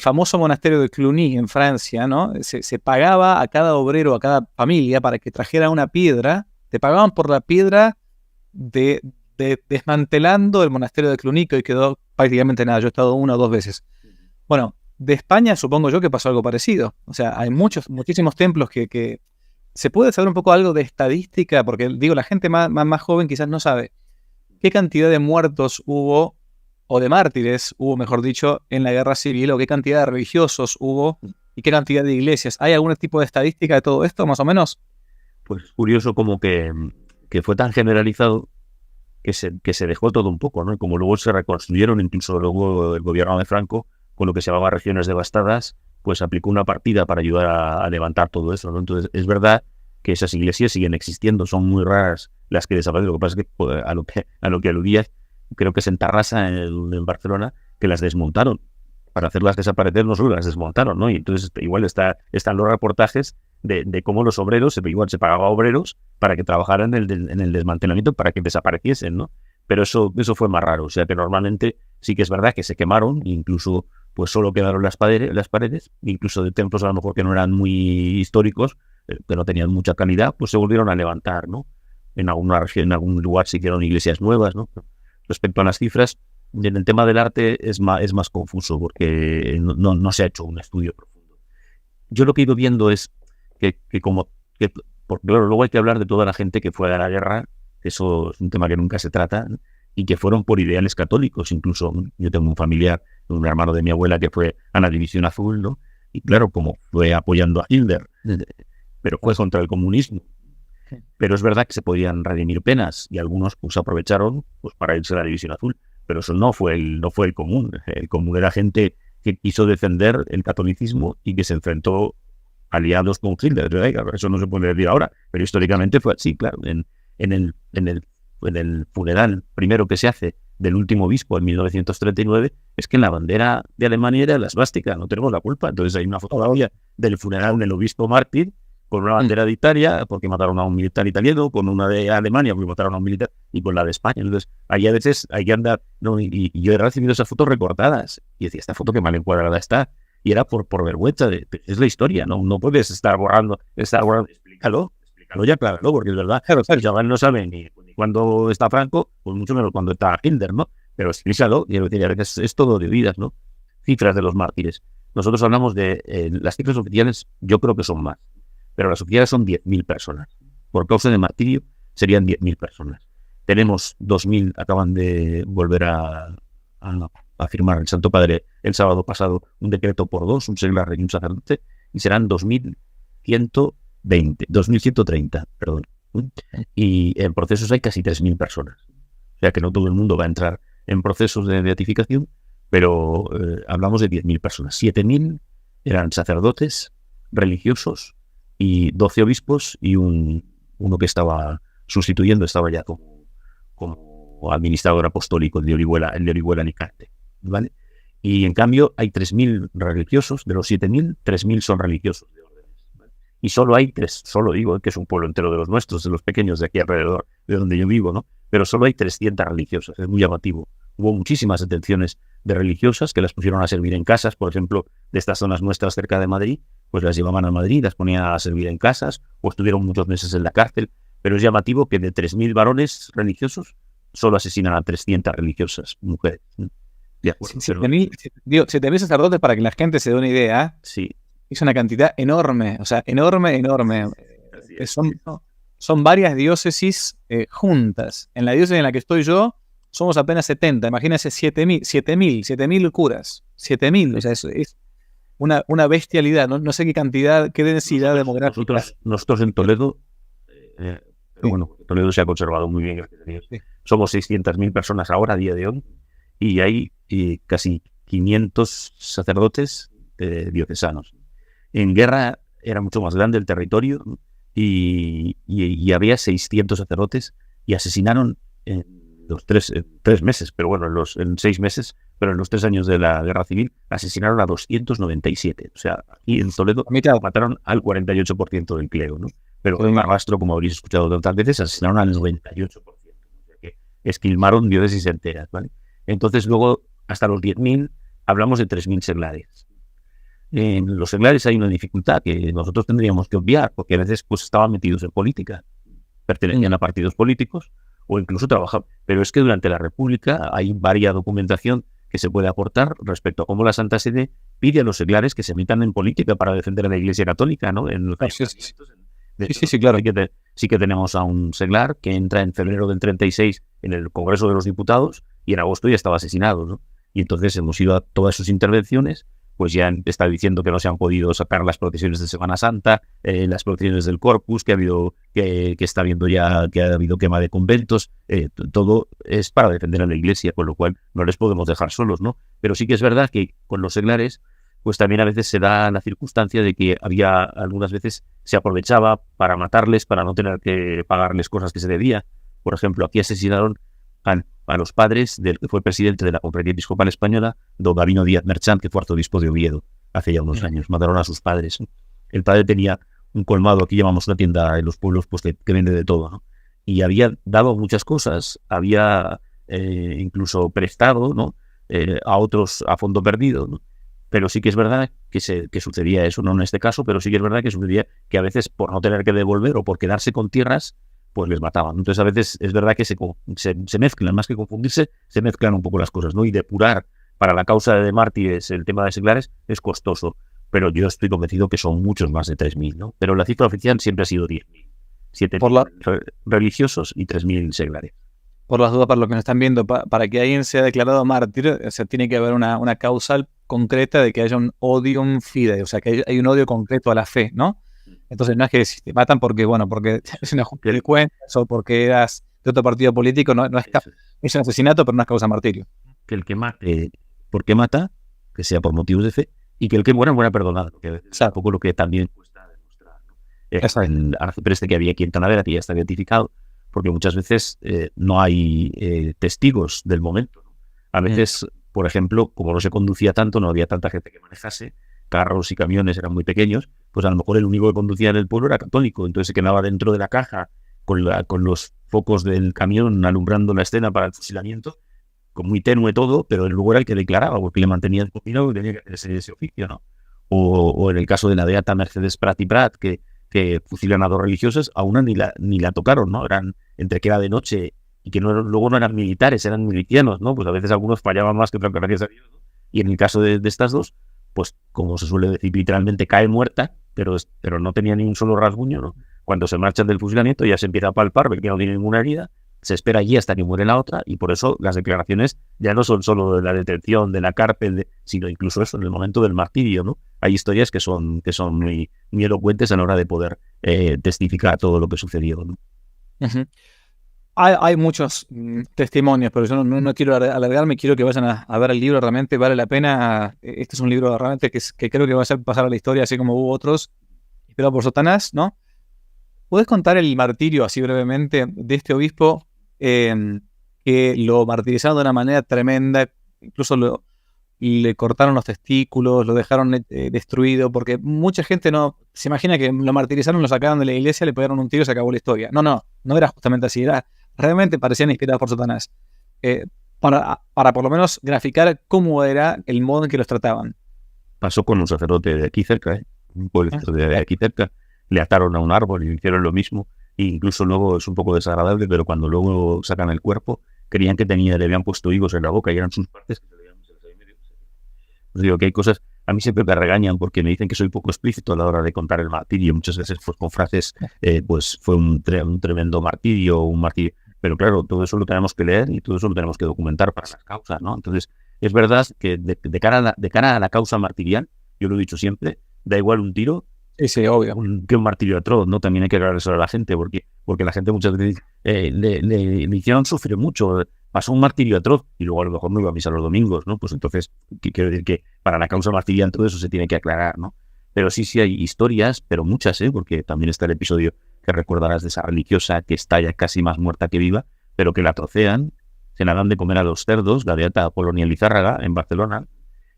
famoso monasterio de Cluny en Francia, ¿no? Se pagaba a cada obrero, a cada familia, para que trajera una piedra. Te pagaban por la piedra desmantelando el monasterio de Cluny, que hoy quedó prácticamente nada. Yo he estado 1 o 2 veces. Bueno, de España supongo yo que pasó algo parecido. O sea, hay muchísimos templos que se puede saber un poco algo de estadística, porque digo, la gente más joven quizás no sabe qué cantidad de muertos hubo, o de mártires hubo, mejor dicho, en la guerra civil, o qué cantidad de religiosos hubo, y qué cantidad de iglesias. ¿Hay algún tipo de estadística de todo esto, más o menos? Pues curioso como que fue tan generalizado que se dejó todo un poco, ¿no? Y como luego se reconstruyeron, incluso luego el gobierno de Franco, con lo que se llamaba regiones devastadas, pues aplicó una partida para ayudar a levantar todo eso, ¿no? Entonces, es verdad que esas iglesias siguen existiendo, son muy raras las que desaparecen. Lo que pasa es que pues, a lo que aludías, creo que es en Tarrasa, en Barcelona, que las desmontaron. Para hacerlas desaparecer no solo las desmontaron, ¿no? Y entonces igual están los reportajes de cómo los obreros, igual se pagaba a obreros para que trabajaran en el desmantelamiento, para que desapareciesen, ¿no? Pero eso fue más raro. O sea que normalmente sí que es verdad que se quemaron, incluso pues solo quedaron las paredes, incluso de templos a lo mejor que no eran muy históricos, que no tenían mucha calidad, pues se volvieron a levantar, ¿no? En alguna región, en algún lugar se hicieron iglesias nuevas, ¿no? Respecto a las cifras, en el tema del arte es más confuso porque no se ha hecho un estudio profundo. Yo lo que he ido viendo es porque claro, luego hay que hablar de toda la gente que fue a la guerra, eso es un tema que nunca se trata, ¿no? Y que fueron por ideales católicos. Incluso yo tengo un familiar, un hermano de mi abuela que fue a la División Azul, ¿no? Y claro, como fue apoyando a Hitler, pero fue contra el comunismo. Pero es verdad que se podían redimir penas y algunos pues aprovecharon pues para irse a la División Azul. Pero eso no fue el común. El común era gente que quiso defender el catolicismo y que se enfrentó aliados con Hitler. Eso no se puede decir ahora, pero históricamente fue así, claro. En el funeral primero que se hace del último obispo en 1939, es que en la bandera de Alemania era la esvástica, no tenemos la culpa. Entonces hay una fotografía del funeral del obispo mártir con una bandera de Italia, porque mataron a un militar italiano, con una de Alemania, porque mataron a un militar, y con la de España. Entonces, ahí a veces hay que andar, ¿no? Y yo he recibido esas fotos recortadas, y decía, esta foto que mal encuadrada está, y era por vergüenza, es la historia, no puedes estar borrando, explícalo ya, claro, porque es verdad, claro, el chaval no sabe ni cuándo está Franco, pues mucho menos cuando está Hitler, ¿no? Pero explícalo, y a veces es todo de vidas, ¿no? Cifras de los mártires. Nosotros hablamos de las cifras oficiales, yo creo que son más, pero las oficiales son 10.000 personas. Por causa de martirio serían 10.000 personas. Tenemos 2.000, acaban de volver a firmar el Santo Padre el sábado pasado un decreto por 2, un seglar y un sacerdote, y serán 2.130, perdón. Y en procesos hay casi 3.000 personas. O sea que no todo el mundo va a entrar en procesos de beatificación, pero hablamos de 10.000 personas. 7.000 eran sacerdotes, religiosos, y 12 obispos y uno que estaba sustituyendo, estaba ya como administrador apostólico, el de Orihuela Alicante, ¿vale? Y en cambio hay 3.000 religiosos, de los 7.000, 3.000 son religiosos de órdenes, ¿vale? Y solo hay 3, solo digo que es un pueblo entero de los nuestros, de los pequeños de aquí alrededor, de donde yo vivo, ¿no? Pero solo hay 300 religiosas, es muy llamativo. Hubo muchísimas detenciones de religiosas que las pusieron a servir en casas, por ejemplo, de estas zonas nuestras cerca de Madrid, pues las llevaban a Madrid, las ponían a servir en casas, o estuvieron muchos meses en la cárcel. Pero es llamativo que de 3.000 varones religiosos, solo asesinan a 300 religiosas mujeres. De acuerdo. 7.000 sacerdotes, para que la gente se dé una idea, sí, es una cantidad enorme, o sea, enorme. Son varias diócesis juntas. En la diócesis en la que estoy yo, somos apenas 70. Imagínense 7.000 curas. 7.000, o sea, es una bestialidad. No sé qué cantidad, qué densidad demográfica. Nosotros en Toledo, Pero bueno, Toledo se ha conservado muy bien, gracias a Dios. Sí. Somos 600.000 personas ahora, a día de hoy, y hay casi 500 sacerdotes diocesanos. En guerra era mucho más grande el territorio y había 600 sacerdotes y asesinaron en los 3 meses, pero bueno, en 6 meses, pero en los 3 años de la guerra civil asesinaron a 297. O sea, aquí en Toledo mataron al 48% del clero, ¿no? Pero en Barbastro, como habréis escuchado tantas veces, asesinaron al 98%. O sea, que esquilmaron diócesis enteras, ¿vale? Entonces luego, hasta los 10.000, hablamos de 3.000 seglares. En los seglares hay una dificultad que nosotros tendríamos que obviar, porque a veces pues estaban metidos en política, pertenecían a partidos políticos o incluso trabajaban. Pero es que durante la República hay varias documentación que se puede aportar respecto a cómo la Santa Sede pide a los seglares que se metan en política para defender a la Iglesia Católica, ¿no? Sí, claro. Sí que tenemos a un seglar que entra en febrero del 36 en el Congreso de los Diputados y en agosto ya estaba asesinado, ¿no? Y entonces hemos ido a todas sus intervenciones, pues ya está diciendo que no se han podido sacar las procesiones de Semana Santa, las procesiones del Corpus, que está viendo ya que ha habido quema de conventos, todo es para defender a la Iglesia, con lo cual no les podemos dejar solos, ¿no? Pero sí que es verdad que con los seglares, pues también a veces se da la circunstancia de que algunas veces se aprovechaba para matarles, para no tener que pagarles cosas que se debía. Por ejemplo, aquí asesinaron a los padres del que fue presidente de la Conferencia Episcopal Española, don Gabino Díaz Merchant, que fue arzobispo de Oviedo hace ya unos años. Mataron a sus padres. El padre tenía un colmado, aquí llamamos una tienda en los pueblos, pues que vende de todo, ¿no? Y había dado muchas cosas, había incluso prestado, ¿no? A otros a fondo perdido, ¿no? Pero sí que es verdad que sucedía eso, no en este caso, pero sí que es verdad que sucedía que a veces por no tener que devolver o por quedarse con tierras, pues les mataban. Entonces a veces es verdad que se mezclan, más que confundirse, se mezclan un poco las cosas, ¿no? Y depurar para la causa de mártires el tema de seglares es costoso, pero yo estoy convencido que son muchos más de 3.000, ¿no? Pero la cifra oficial siempre ha sido 10.000. 7.000 religiosos y 3.000 seglares. Por las dudas, para los que nos están viendo, para que alguien sea declarado mártir, o sea, tiene que haber una causa concreta de que haya un odium fidei, o sea, que hay un odio concreto a la fe, ¿no? Entonces no es que si te matan porque es una junta de cuentas o porque eras de otro partido político, no es un asesinato, pero no es causa martirio. Que el que mate, porque mata, que sea por motivos de fe, y que el que muera perdonado, que es un poco lo que también cuesta demostrar, ¿no? El arcipreste que había aquí en Talavera, que ya está identificado, porque muchas veces no hay testigos del momento, ¿no? A veces, por ejemplo, como no se conducía tanto, no había tanta gente que manejase, carros y camiones eran muy pequeños, pues a lo mejor el único que conducía en el pueblo era católico, entonces se quedaba dentro de la caja con los focos del camión alumbrando la escena para el fusilamiento, con muy tenue todo, pero luego era el que declaraba, porque le mantenía el combinado y tenía que hacer ese oficio, ¿no? O en el caso de la beata Mercedes Prat y Prat, que fusilan a 2 religiosas, a una ni la tocaron, ¿no? Eran entre que era de noche y que luego no eran militares, eran milicianos, ¿no? Pues a veces algunos fallaban más que otros, gracias a Dios, ¿no? Y en el caso de estas dos, pues como se suele decir, literalmente cae muerta, pero no tenía ni un solo rasguño, ¿no? Cuando se marchan del fusilamiento ya se empieza a palpar, ve que no tiene ninguna herida, se espera allí hasta que muere la otra, y por eso las declaraciones ya no son solo de la detención, de la cárcel, sino incluso eso, en el momento del martirio, ¿no? Hay historias que son muy, muy elocuentes a la hora de poder testificar todo lo que sucedió, ¿no? Uh-huh. Hay muchos testimonios, pero yo no quiero alargarme, quiero que vayan a ver el libro, realmente vale la pena. Este es un libro realmente que creo que va a hacer pasar a la historia, así como hubo otros, inspirado por Satanás, ¿no? ¿Puedes contar el martirio, así brevemente, de este obispo que lo martirizaron de una manera tremenda, incluso le cortaron los testículos, lo dejaron destruido, porque mucha gente no se imagina que lo martirizaron, lo sacaron de la iglesia, le pegaron un tiro y se acabó la historia. No era justamente así, realmente parecían inspirados por Satanás, para por lo menos graficar cómo era el modo en que los trataban. Pasó con un sacerdote de aquí cerca, un pueblo de aquí cerca, le ataron a un árbol y hicieron lo mismo, e incluso luego es un poco desagradable, pero cuando luego sacan el cuerpo, creían que le habían puesto higos en la boca y eran sus partes que se le habían puesto ahí medio. Os digo que hay cosas, a mí siempre me regañan porque me dicen que soy poco explícito a la hora de contar el martirio, muchas veces pues con frases, pues fue un tremendo martirio, un martirio, pero claro, todo eso lo tenemos que leer y todo eso lo tenemos que documentar para las causas, ¿no? Entonces, es verdad que de cara a la causa martirial, yo lo he dicho siempre, da igual un tiro, Sí, sí, obvio. Que un martirio atroz, ¿no? También hay que aclarar eso a la gente, porque la gente muchas veces le hicieron sufrir mucho, pasó un martirio atroz y luego a lo mejor no iba a misa los domingos, ¿no? Pues entonces, quiero decir que para la causa martirial todo eso se tiene que aclarar, ¿no? Pero sí hay historias, pero muchas, porque también está el episodio que recordarás de esa religiosa que está ya casi más muerta que viva, pero que la trocean, se la dan de comer a los cerdos, la beata Polonia Lizárraga, en Barcelona,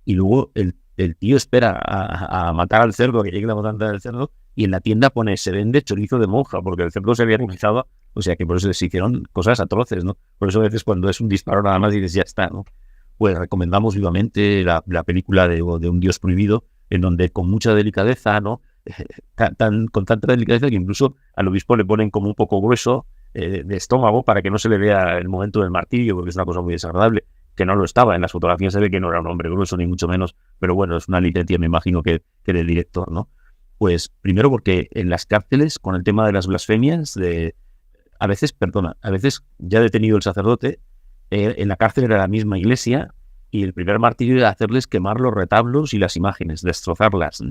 y luego el tío espera a matar al cerdo, que llegue la matanza del cerdo, y en la tienda se vende chorizo de monja, porque el cerdo se había realizado, o sea que por eso se hicieron cosas atroces, ¿no? Por eso a veces cuando es un disparo nada más dices, ya está, ¿no? Pues recomendamos vivamente la película de Un Dios Prohibido, en donde con mucha delicadeza, ¿no? Con tanta delicadeza que incluso al obispo le ponen como un poco grueso de estómago para que no se le vea el momento del martirio, porque es una cosa muy desagradable, que no lo estaba. En las fotografías se ve que no era un hombre grueso, ni mucho menos, pero bueno, es una licencia, me imagino, que del director, ¿no? Pues primero porque en las cárceles, con el tema de las blasfemias, a veces ya detenido el sacerdote, en la cárcel era la misma iglesia, y el primer martirio era hacerles quemar los retablos y las imágenes, destrozarlas.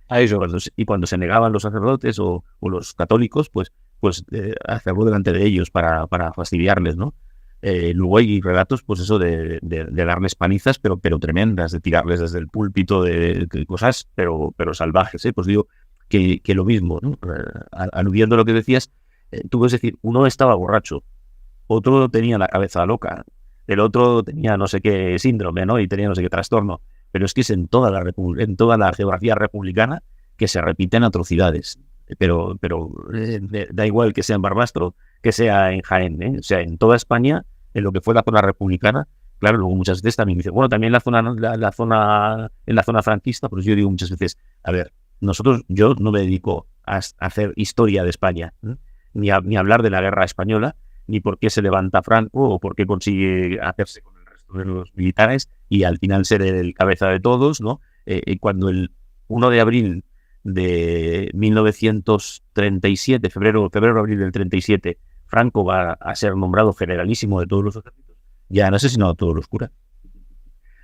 A ellos. Y cuando se negaban los sacerdotes o los católicos, pues hacerlo delante de ellos para fastidiarles, ¿no? Luego hay relatos, pues eso, de darles panizas, pero tremendas, de tirarles desde el púlpito, de cosas, pero salvajes, Pues digo que lo mismo, ¿no? Aludiendo a lo que decías, tú puedes decir, uno estaba borracho, otro tenía la cabeza loca, el otro tenía no sé qué síndrome, ¿no? Y tenía no sé qué trastorno. Pero es que es en toda la geografía republicana que se repiten atrocidades. Pero da igual que sea en Barbastro, que sea en Jaén, O sea, en toda España, en lo que fue la zona republicana, claro, luego muchas veces también dicen, bueno, también en la zona franquista, pues yo digo muchas veces, a ver, yo no me dedico a hacer historia de España, ni a hablar de la guerra española, ni por qué se levanta Franco o por qué consigue hacerse con el resto de los militares y al final ser el cabeza de todos, ¿no? Cuando el 1 de abril de 1937, febrero-abril del 37, Franco va a ser nombrado generalísimo de todos los ejércitos, ya han asesinado a todos los curas.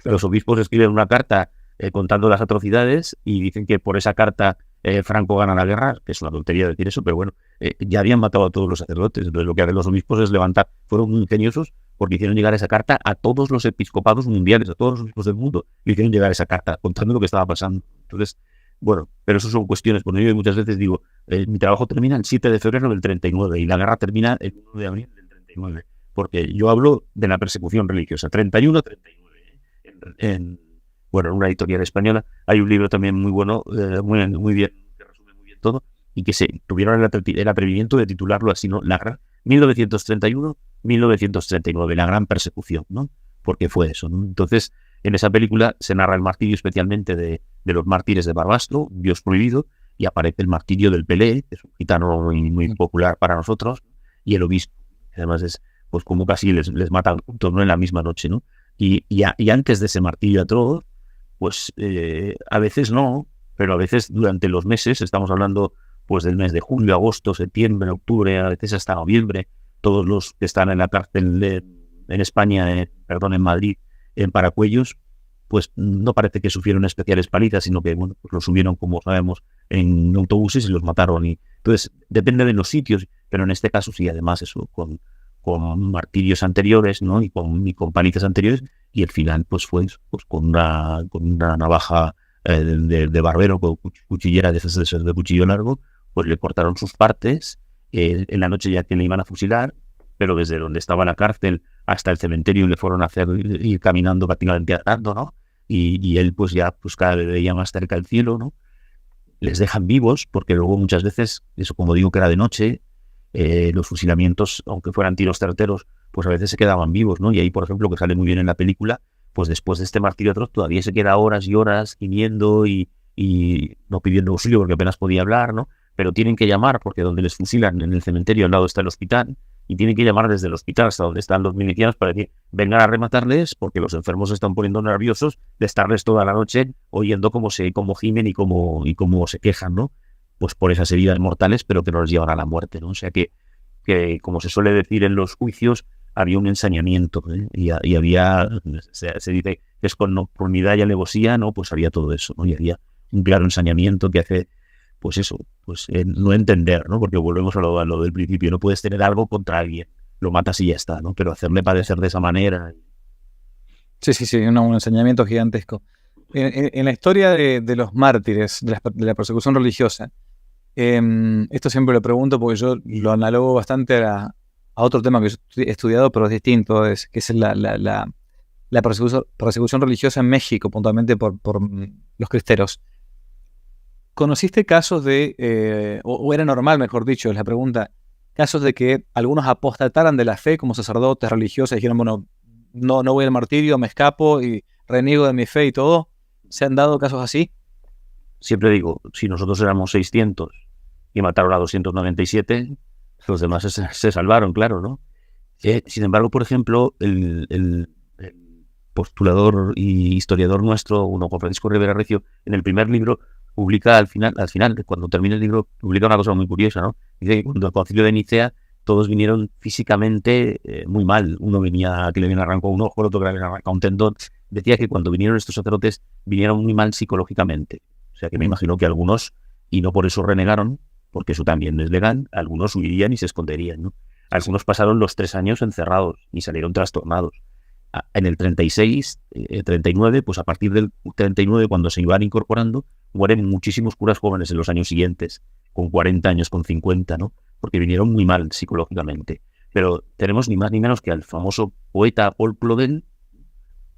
Los obispos escriben una carta contando las atrocidades y dicen que por esa carta Franco gana la guerra, que es una tontería decir eso, pero bueno, ya habían matado a todos los sacerdotes. Entonces lo que hacen los obispos es levantar, fueron muy ingeniosos porque hicieron llegar esa carta a todos los episcopados mundiales, a todos los obispos del mundo, y hicieron llegar esa carta contando lo que estaba pasando. Entonces, bueno, pero eso son cuestiones, porque yo muchas veces digo, mi trabajo termina el 7 de febrero del 39 y la guerra termina el 1 de abril del 39, porque yo hablo de la persecución religiosa, 31-39. En una editorial española hay un libro también muy bueno, muy bien, que resume muy bien todo, y que se tuvieron el atrevimiento de titularlo así, ¿no? La gran 1931-1939, la gran persecución, ¿no? Porque fue eso, ¿no? Entonces, en esa película se narra el martirio especialmente de los mártires de Barbastro, Dios Prohibido, y aparece el martirio del Pelé, que es un gitano muy popular para nosotros, y el obispo. Además es, pues como casi les matan juntos, ¿no? En la misma noche, ¿no? Y antes de ese martirio atroz, pues a veces no, pero a veces durante los meses, estamos hablando pues del mes de julio, agosto, septiembre, octubre, a veces hasta noviembre, todos los que están en la cárcel en España, en Madrid, en Paracuellos, pues no parece que sufrieron especiales palizas, sino que bueno, pues los subieron, como sabemos, en autobuses y los mataron. Y entonces depende de los sitios, pero en este caso sí, además eso, con martirios anteriores, ¿no? Y con palizas anteriores, y el final pues fue pues con una navaja de barbero, con cuchillera de esas de cuchillo largo, pues le cortaron sus partes. En la noche ya que le iban a fusilar, pero desde donde estaba la cárcel hasta el cementerio le fueron a hacer ir caminando prácticamente andando, ¿no? Y él pues ya pues cada vez veía más cerca el cielo, ¿no? Les dejan vivos, porque luego muchas veces, eso como digo que era de noche, los fusilamientos, aunque fueran tiros certeros, pues a veces se quedaban vivos, ¿no? Y ahí, por ejemplo, que sale muy bien en la película, pues después de este martirio atroz todavía se queda horas y horas gimiendo y no pidiendo auxilio porque apenas podía hablar, ¿no? Pero tienen que llamar porque donde les fusilan en el cementerio al lado está el hospital y tienen que llamar desde el hospital hasta donde están los milicianos para decir, vengan a rematarles porque los enfermos se están poniendo nerviosos de estarles toda la noche oyendo cómo gimen y cómo se quejan, ¿no? Pues por esas heridas mortales, pero que no les llevan a la muerte, ¿no? O sea que como se suele decir en los juicios, había un ensañamiento, y había, se dice que es con nocturnidad y alevosía, ¿no? Pues había todo eso, ¿no? Y había un claro ensañamiento que hace pues eso, pues no entender, ¿no? Porque volvemos a lo del principio, no puedes tener algo contra alguien, lo matas y ya está, ¿no? Pero hacerle padecer de esa manera. Sí, un enseñamiento gigantesco. En la historia de los mártires, de la persecución religiosa, esto siempre lo pregunto porque yo lo analogo bastante a otro tema que yo he estudiado, pero es distinto, que es la persecución religiosa en México, puntualmente por los cristeros. ¿Conociste casos o era normal, mejor dicho, es la pregunta, casos de que algunos apostataran de la fe como sacerdotes religiosos y dijeron, bueno, no voy al martirio, me escapo y reniego de mi fe y todo? ¿Se han dado casos así? Siempre digo, si nosotros éramos 600 y mataron a 297, los demás se salvaron, claro, ¿no? Sin embargo, por ejemplo, el postulador y historiador nuestro, Juan Francisco Rivera Recio, en el primer libro publica al final, cuando termina el libro, publica una cosa muy curiosa, ¿no? Dice que cuando el concilio de Nicea todos vinieron físicamente muy mal. Uno venía que le habían arrancado un ojo, el otro que le habían arrancado un tendón. Decía que cuando vinieron estos sacerdotes vinieron muy mal psicológicamente. O sea que me imagino que algunos, y no por eso renegaron, porque eso también es legal, algunos huirían y se esconderían, ¿no? Algunos pasaron los 3 años encerrados y salieron trastornados. En el 36, 39, pues a partir del 39, cuando se iban incorporando, mueren muchísimos curas jóvenes en los años siguientes, con 40 años, con 50, ¿no? Porque vinieron muy mal psicológicamente. Pero tenemos ni más ni menos que al famoso poeta Paul Claudel,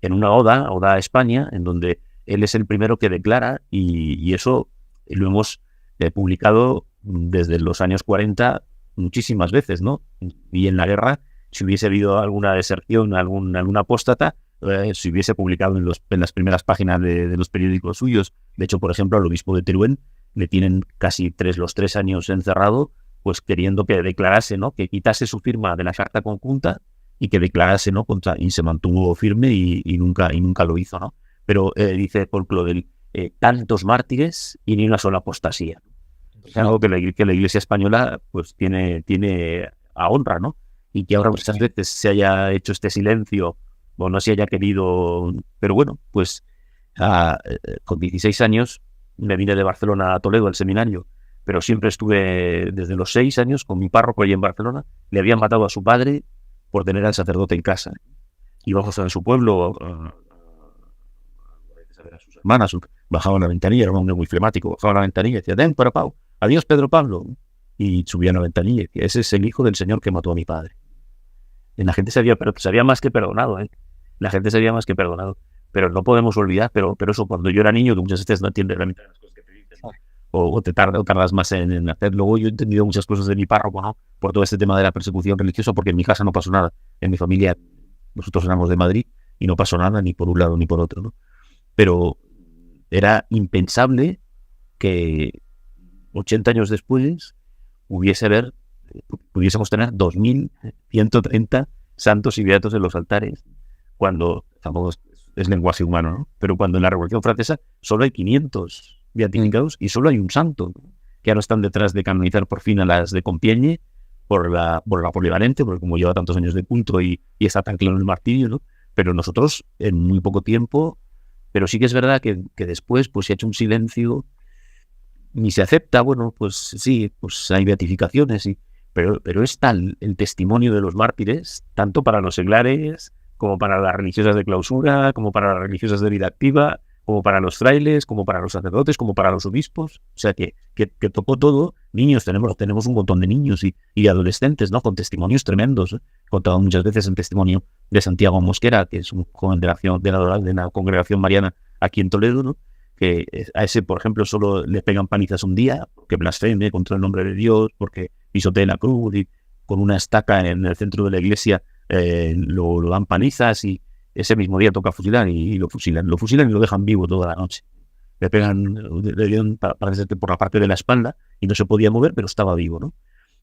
en una oda a España, en donde él es el primero que declara, y eso lo hemos publicado desde los años 40 muchísimas veces, ¿no? Y en la guerra, si hubiese habido alguna deserción, algún apóstata, se hubiese publicado en las primeras páginas de los periódicos suyos. De hecho, por ejemplo, al obispo de Teruel le tienen casi los 3 años encerrado, pues queriendo que declarase, ¿no? Que quitase su firma de la carta conjunta y que declarase, ¿no? Y se mantuvo firme y nunca lo hizo, ¿no? Pero dice Paul Claudel, tantos mártires y ni una sola apostasía. Es algo que la Iglesia española pues tiene a honra, ¿no? Y que ahora muchas veces se haya hecho este silencio o no se haya querido, pero bueno, pues con 16 años me vine de Barcelona a Toledo al seminario, pero siempre estuve desde los 6 años con mi párroco allí en Barcelona. Le habían matado a su padre por tener al sacerdote en casa. Íbamos a su pueblo a ver a sus hermanas, bajaba la ventanilla, era un hombre muy flemático, bajaba la ventanilla y decía, ven para Pau, adiós Pedro Pablo, y subía a la ventanilla y decía, ese es el hijo del señor que mató a mi padre. Y la gente se había más que perdonado, la gente se había más que perdonado, pero no podemos olvidar, pero eso cuando yo era niño, que muchas veces no entiendes la mitad de las cosas que te dicen, o tardas más en hacer. Luego yo he entendido muchas cosas de mi párroco, ¿no? Por todo este tema de la persecución religiosa, porque en mi casa no pasó nada, en mi familia, nosotros éramos de Madrid y no pasó nada ni por un lado ni por otro, ¿no? Pero era impensable que 80 años después pudiésemos tener 2.130 santos y beatos en los altares, cuando tampoco es lenguaje humano, ¿no? Pero cuando en la Revolución Francesa solo hay 500 beatificados y solo hay un santo, ¿no? Que ahora están detrás de canonizar por fin a las de Compiègne por la polivalente, porque como lleva tantos años de culto y está tan claro el martirio, ¿no? Pero nosotros en muy poco tiempo. Pero sí que es verdad que después pues se ha hecho un silencio, ni se acepta, bueno, pues sí, pues hay beatificaciones, pero es tal el testimonio de los mártires, tanto para los seglares, como para las religiosas de clausura, como para las religiosas de vida activa, como para los frailes, como para los sacerdotes, como para los obispos, o sea que tocó todo. Niños, tenemos un montón de niños y adolescentes, ¿no? Con testimonios tremendos, contado muchas veces el testimonio de Santiago Mosquera, que es un joven de la congregación mariana aquí en Toledo, ¿no? Que a ese, por ejemplo, solo le pegan panizas un día, porque blasfeme contra el nombre de Dios, porque pisotea la cruz y con una estaca en el centro de la iglesia lo dan panizas y ese mismo día toca fusilar y lo fusilan y lo dejan vivo toda la noche. Le dieron, parece que por la parte de la espalda y no se podía mover, pero estaba vivo, ¿no?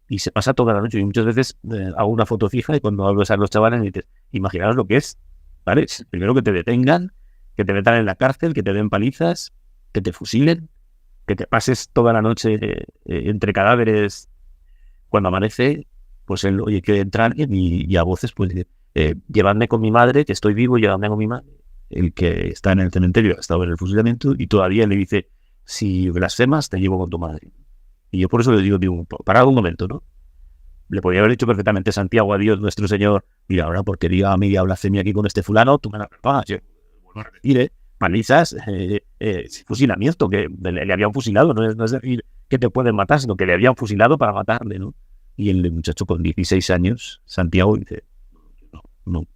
Y se pasa toda la noche y muchas veces hago una foto fija y cuando hablo a los chavales dices, imaginaos lo que es, ¿vale? Primero que te detengan, que te metan en la cárcel, que te den palizas, que te fusilen, que te pases toda la noche entre cadáveres. Cuando amanece, pues él, oye, que entra alguien y a voces pues dice, llévame con mi madre, que estoy vivo, llévame con mi madre. El que está en el cementerio ha estado en el fusilamiento y todavía le dice, si blasfemas, te llevo con tu madre. Y yo por eso le digo, parad un momento, ¿no? Le podría haber dicho perfectamente Santiago a Dios nuestro Señor, mira, ahora porque diga media blasfemia aquí con este fulano, tú me la pagas. Yo vuelvo a repetir, palizas, fusilamiento, que le habían fusilado, no es decir que te pueden matar, sino que le habían fusilado para matarle, ¿no? Y el muchacho con 16 años, Santiago, dice, no,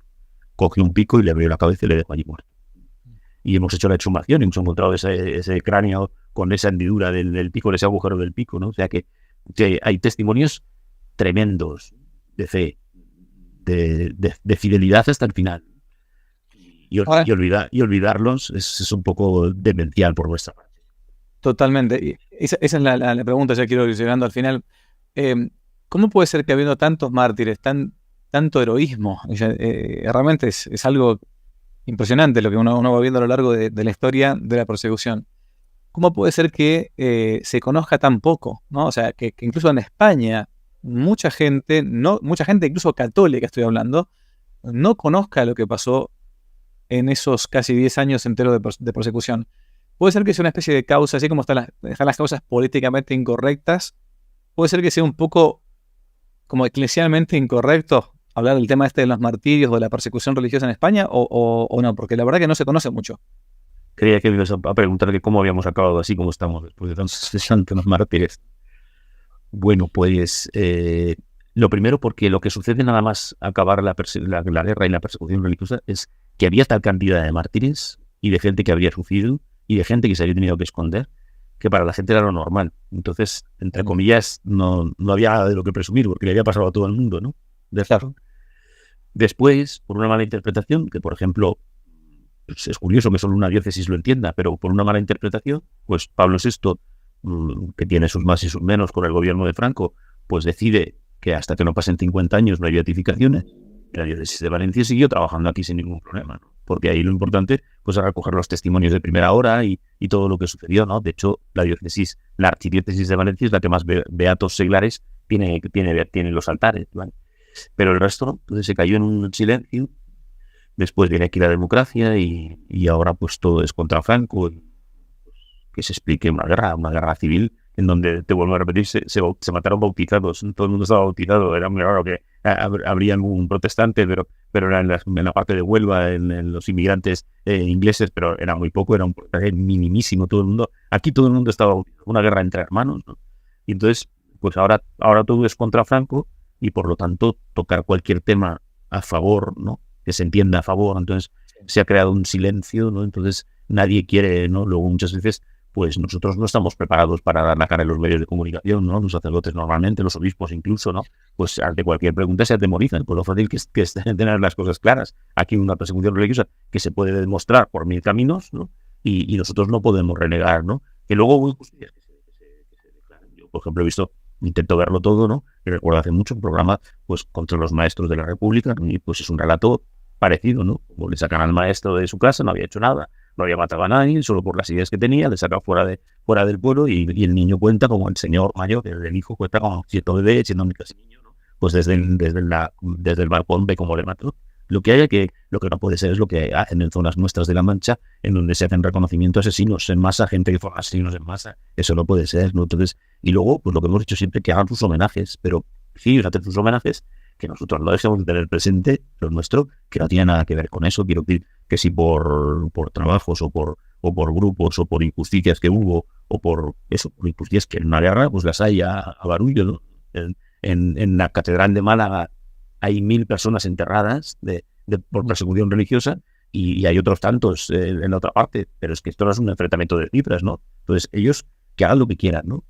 coge un pico y le abrió la cabeza y le dejó allí muerto. Y hemos hecho la exhumación, hemos encontrado ese cráneo con esa hendidura del pico, ese agujero del pico, ¿no? O sea que hay testimonios tremendos de fe, de fidelidad hasta el final. Y olvidarlos es un poco demencial por nuestra parte. Totalmente. Esa es la pregunta, ya quiero ir llegando al final. ¿Cómo puede ser que habiendo tantos mártires, tanto heroísmo, realmente es algo impresionante lo que uno va viendo a lo largo de la historia de la persecución? ¿Cómo puede ser que se conozca tan poco, ¿no? O sea, que incluso en España mucha gente incluso católica estoy hablando, no conozca lo que pasó en esos casi 10 años enteros de persecución? Puede ser que sea una especie de causa, así como están las causas políticamente incorrectas, puede ser que sea un poco como eclesialmente incorrecto hablar del tema de los martirios o de la persecución religiosa en España, o no, porque la verdad que no se conoce mucho. Creía que me ibas a preguntar que cómo habíamos acabado así como estamos después de tantos mártires. Bueno, pues lo primero, porque lo que sucede nada más acabar la guerra y la persecución religiosa es que había tal cantidad de mártires y de gente que había sufrido y de gente que se había tenido que esconder, que para la gente era lo normal. Entonces, entre comillas, no había nada de lo que presumir, porque le había pasado a todo el mundo, ¿no? Claro. Después, por una mala interpretación, que por ejemplo, pues es curioso que solo una diócesis lo entienda, pero por una mala interpretación, pues Pablo VI, que tiene sus más y sus menos con el gobierno de Franco, pues decide que hasta que no pasen 50 años no hay beatificaciones. La diócesis de Valencia siguió trabajando aquí sin ningún problema, ¿no? Porque ahí lo importante pues era recoger los testimonios de primera hora y todo lo que sucedió, ¿no? De hecho, la archidiócesis de Valencia es la que más beatos seglares tiene los altares, ¿vale? Pero el resto, ¿no? Entonces se cayó en un silencio. Después viene aquí la democracia y ahora pues todo es contra Franco. Que se explique una guerra civil en donde, te vuelvo a repetir, se mataron bautizados. Todo el mundo estaba bautizado. Era muy raro que habría algún protestante, pero era en la parte de Huelva, en los inmigrantes ingleses, pero era muy poco, era un porcentaje minimísimo. Aquí todo el mundo estaba bautizado. Una guerra entre hermanos, ¿no? Y entonces, pues ahora todo es contra Franco y por lo tanto tocar cualquier tema a favor, ¿no? Que se entienda a favor. Entonces se ha creado un silencio, ¿no? Entonces nadie quiere, ¿no? Luego muchas veces pues nosotros no estamos preparados para dar la cara en los medios de comunicación, ¿no? Los sacerdotes normalmente, los obispos incluso, ¿no? Pues ante cualquier pregunta se atemorizan, por lo fácil que es tener las cosas claras. Aquí una persecución religiosa que se puede demostrar por 1000 caminos, ¿no? Y nosotros no podemos renegar, ¿no? Que luego hubo injusticias que se declaran. Yo, por ejemplo, intento verlo todo, ¿no? Y recuerdo hace mucho un programa pues contra los maestros de la República, y pues es un relato parecido, ¿no? Como le sacan al maestro de su casa, no había hecho nada, no había matado a nadie, solo por las ideas que tenía, le sacan fuera del pueblo y el niño cuenta como el señor mayor, el hijo cuenta como siendo bebé, siendo casi niño, ¿no? Pues desde el balcón ve cómo le mató. Lo que no puede ser es lo que hacen en zonas nuestras de La Mancha, en donde se hacen reconocimiento a asesinos en masa, gente que forma asesinos en masa. Eso no puede ser, ¿no? Entonces, y luego, pues lo que hemos dicho siempre, que hagan sus homenajes, pero sí, fíjate, sus homenajes, que nosotros no dejemos de tener presente lo nuestro, que no tiene nada que ver con eso. Quiero decir que si por trabajos o por grupos o por injusticias que hubo o por injusticias que en una guerra, pues las hay a barullo, ¿no? En la Catedral de Málaga hay 1000 personas enterradas por persecución religiosa y hay otros tantos en la otra parte, pero es que esto no es un enfrentamiento de cifras, ¿no? Entonces ellos que hagan lo que quieran, ¿no?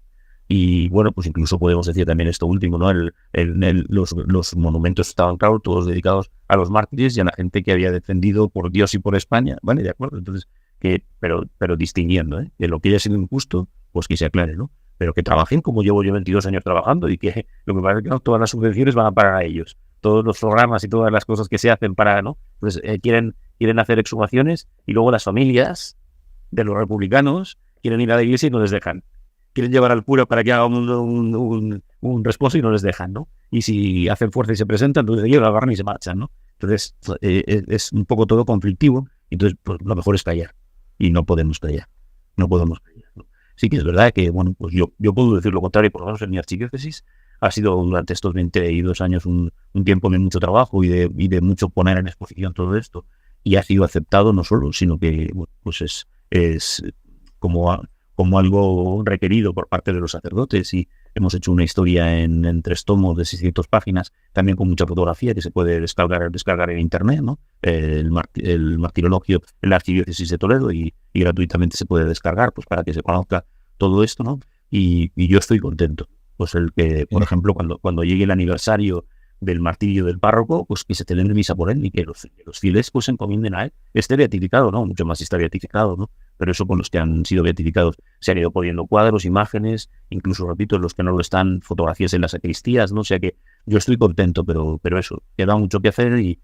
Y bueno, pues incluso podemos decir también esto último, ¿no? Los monumentos estaban, claro, todos dedicados a los mártires y a la gente que había defendido por Dios y por España, ¿vale? De acuerdo, entonces, pero distinguiendo, ¿eh? De lo que haya sido injusto, pues que se aclare, ¿no? Pero que trabajen como llevo yo 22 años trabajando y que lo que pasa es que no todas las subvenciones van a parar a ellos. Todos los programas y todas las cosas que se hacen para, ¿no? Pues quieren hacer exhumaciones y luego las familias de los republicanos quieren ir a la iglesia y no les dejan. Quieren llevar al cura para que haga un responso y no les dejan, ¿no? Y si hacen fuerza y se presentan, entonces ellos lo agarran y se marchan, ¿no? Entonces es un poco todo conflictivo, entonces pues, lo mejor es callar. Y no podemos callar. No podemos callar, ¿no? sí que es verdad que, bueno, pues yo puedo decir lo contrario, por lo menos en mi archidiócesis ha sido durante estos 22 años un tiempo de mucho trabajo y de mucho poner en exposición todo esto, y ha sido aceptado no solo, sino que, bueno, pues es como algo requerido por parte de los sacerdotes, y hemos hecho una historia en 3 tomos de 600 páginas, también con mucha fotografía que se puede descargar en internet, ¿no? El martirologio en la archidiócesis de Toledo, y gratuitamente se puede descargar, pues para que se conozca todo esto, ¿no? Y yo estoy contento. Pues el que, por ejemplo, cuando llegue el aniversario del martirio del párroco, pues que se celebre misa por él y que los fieles pues se encomienden a él. Esté beatificado, ¿no? Mucho más si está beatificado, ¿no? Pero eso con los que han sido beatificados se han ido poniendo cuadros, imágenes, incluso, repito, los que no lo están, fotografías en las sacristías, ¿no? O sea que yo estoy contento, pero eso, queda mucho que hacer y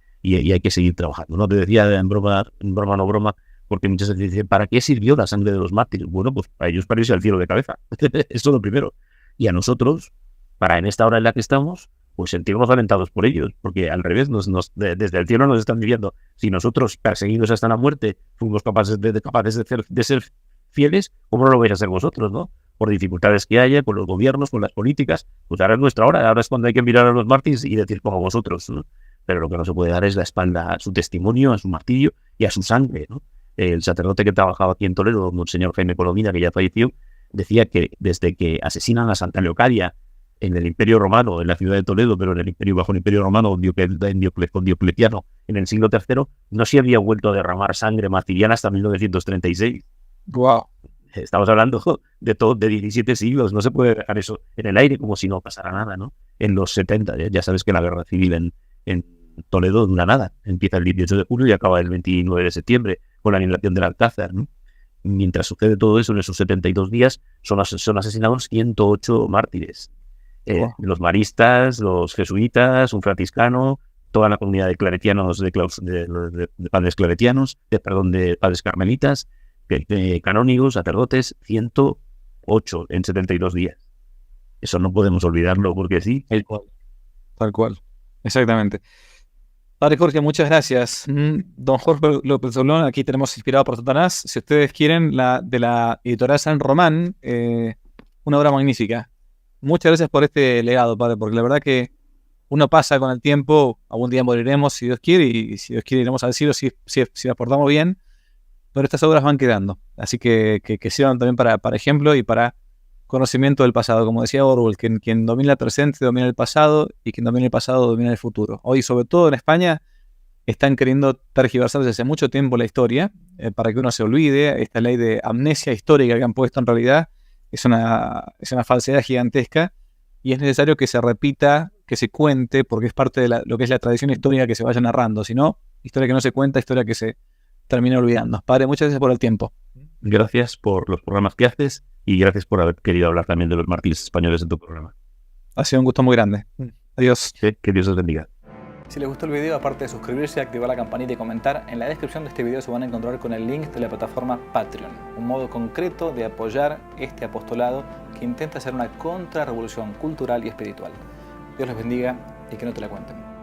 hay que seguir trabajando, ¿no? Te decía en broma no broma, porque muchas veces dicen, ¿para qué sirvió la sangre de los mártires? Bueno, pues para ellos para irse al cielo de cabeza. Eso es lo primero. Y a nosotros, para en esta hora en la que estamos, pues sentirnos alentados por ellos, porque al revés, desde el cielo nos están diciendo, si nosotros, perseguidos hasta la muerte, fuimos capaces de ser fieles, ¿cómo no lo vais a hacer vosotros, no? Por dificultades que haya, con los gobiernos, con las políticas, pues ahora es nuestra hora, ahora es cuando hay que mirar a los mártires y decir como vosotros, ¿no? Pero lo que no se puede dar es la espalda a su testimonio, a su martirio y a su sangre, ¿no? El sacerdote que trabajaba aquí en Toledo, Monseñor Jaime Colomina, que ya falleció, decía que desde que asesinan a Santa Leocadia en el Imperio Romano, en la ciudad de Toledo, pero en el Imperio, bajo el Imperio Romano, con Diocleciano, en el siglo III, no se había vuelto a derramar sangre martiriana hasta 1936. Wow. Estamos hablando de 17 siglos, no se puede dejar eso en el aire como si no pasara nada, ¿no? En los 70, ya sabes que la guerra civil en Toledo dura nada, empieza el 18 de julio y acaba el 29 de septiembre con la aniquilación del Alcázar, ¿no? Mientras sucede todo eso, en esos 72 días son asesinados 108 mártires. Los maristas, los jesuitas, un franciscano, toda la comunidad de claretianos, de padres claretianos, de padres carmelitas, canónigos, sacerdotes, 108 en 72 días. Eso no podemos olvidarlo porque sí. Tal cual. Exactamente. Padre Jorge, muchas gracias. Don Jorge López Olón, aquí tenemos Inspirado por Satanás. Si ustedes quieren, de la editorial San Román, una obra magnífica. Muchas gracias por este legado, padre, porque la verdad que uno pasa con el tiempo, algún día moriremos si Dios quiere, y si Dios quiere iremos al cielo si nos portamos bien, pero estas obras van quedando. Así que sirvan también para ejemplo y para conocimiento del pasado. Como decía Orwell, quien domina el presente domina el pasado, y quien domina el pasado domina el futuro. Hoy, sobre todo en España, están queriendo tergiversar desde hace mucho tiempo la historia, para que uno se olvide. Esta ley de amnesia histórica que han puesto en realidad es una falsedad gigantesca, y es necesario que se repita, que se cuente, porque es parte de lo que es la tradición histórica, que se vaya narrando. Si no, historia que no se cuenta, historia que se termina olvidando. Padre, muchas gracias por el tiempo. Gracias por los programas que haces y gracias por haber querido hablar también de los mártires españoles en tu programa. Ha sido un gusto muy grande. Adiós. Que Dios os bendiga. Si les gustó el video, aparte de suscribirse, activar la campanita y comentar, en la descripción de este video se van a encontrar con el link de la plataforma Patreon, un modo concreto de apoyar este apostolado que intenta hacer una contrarrevolución cultural y espiritual. Dios les bendiga y que no te la cuenten.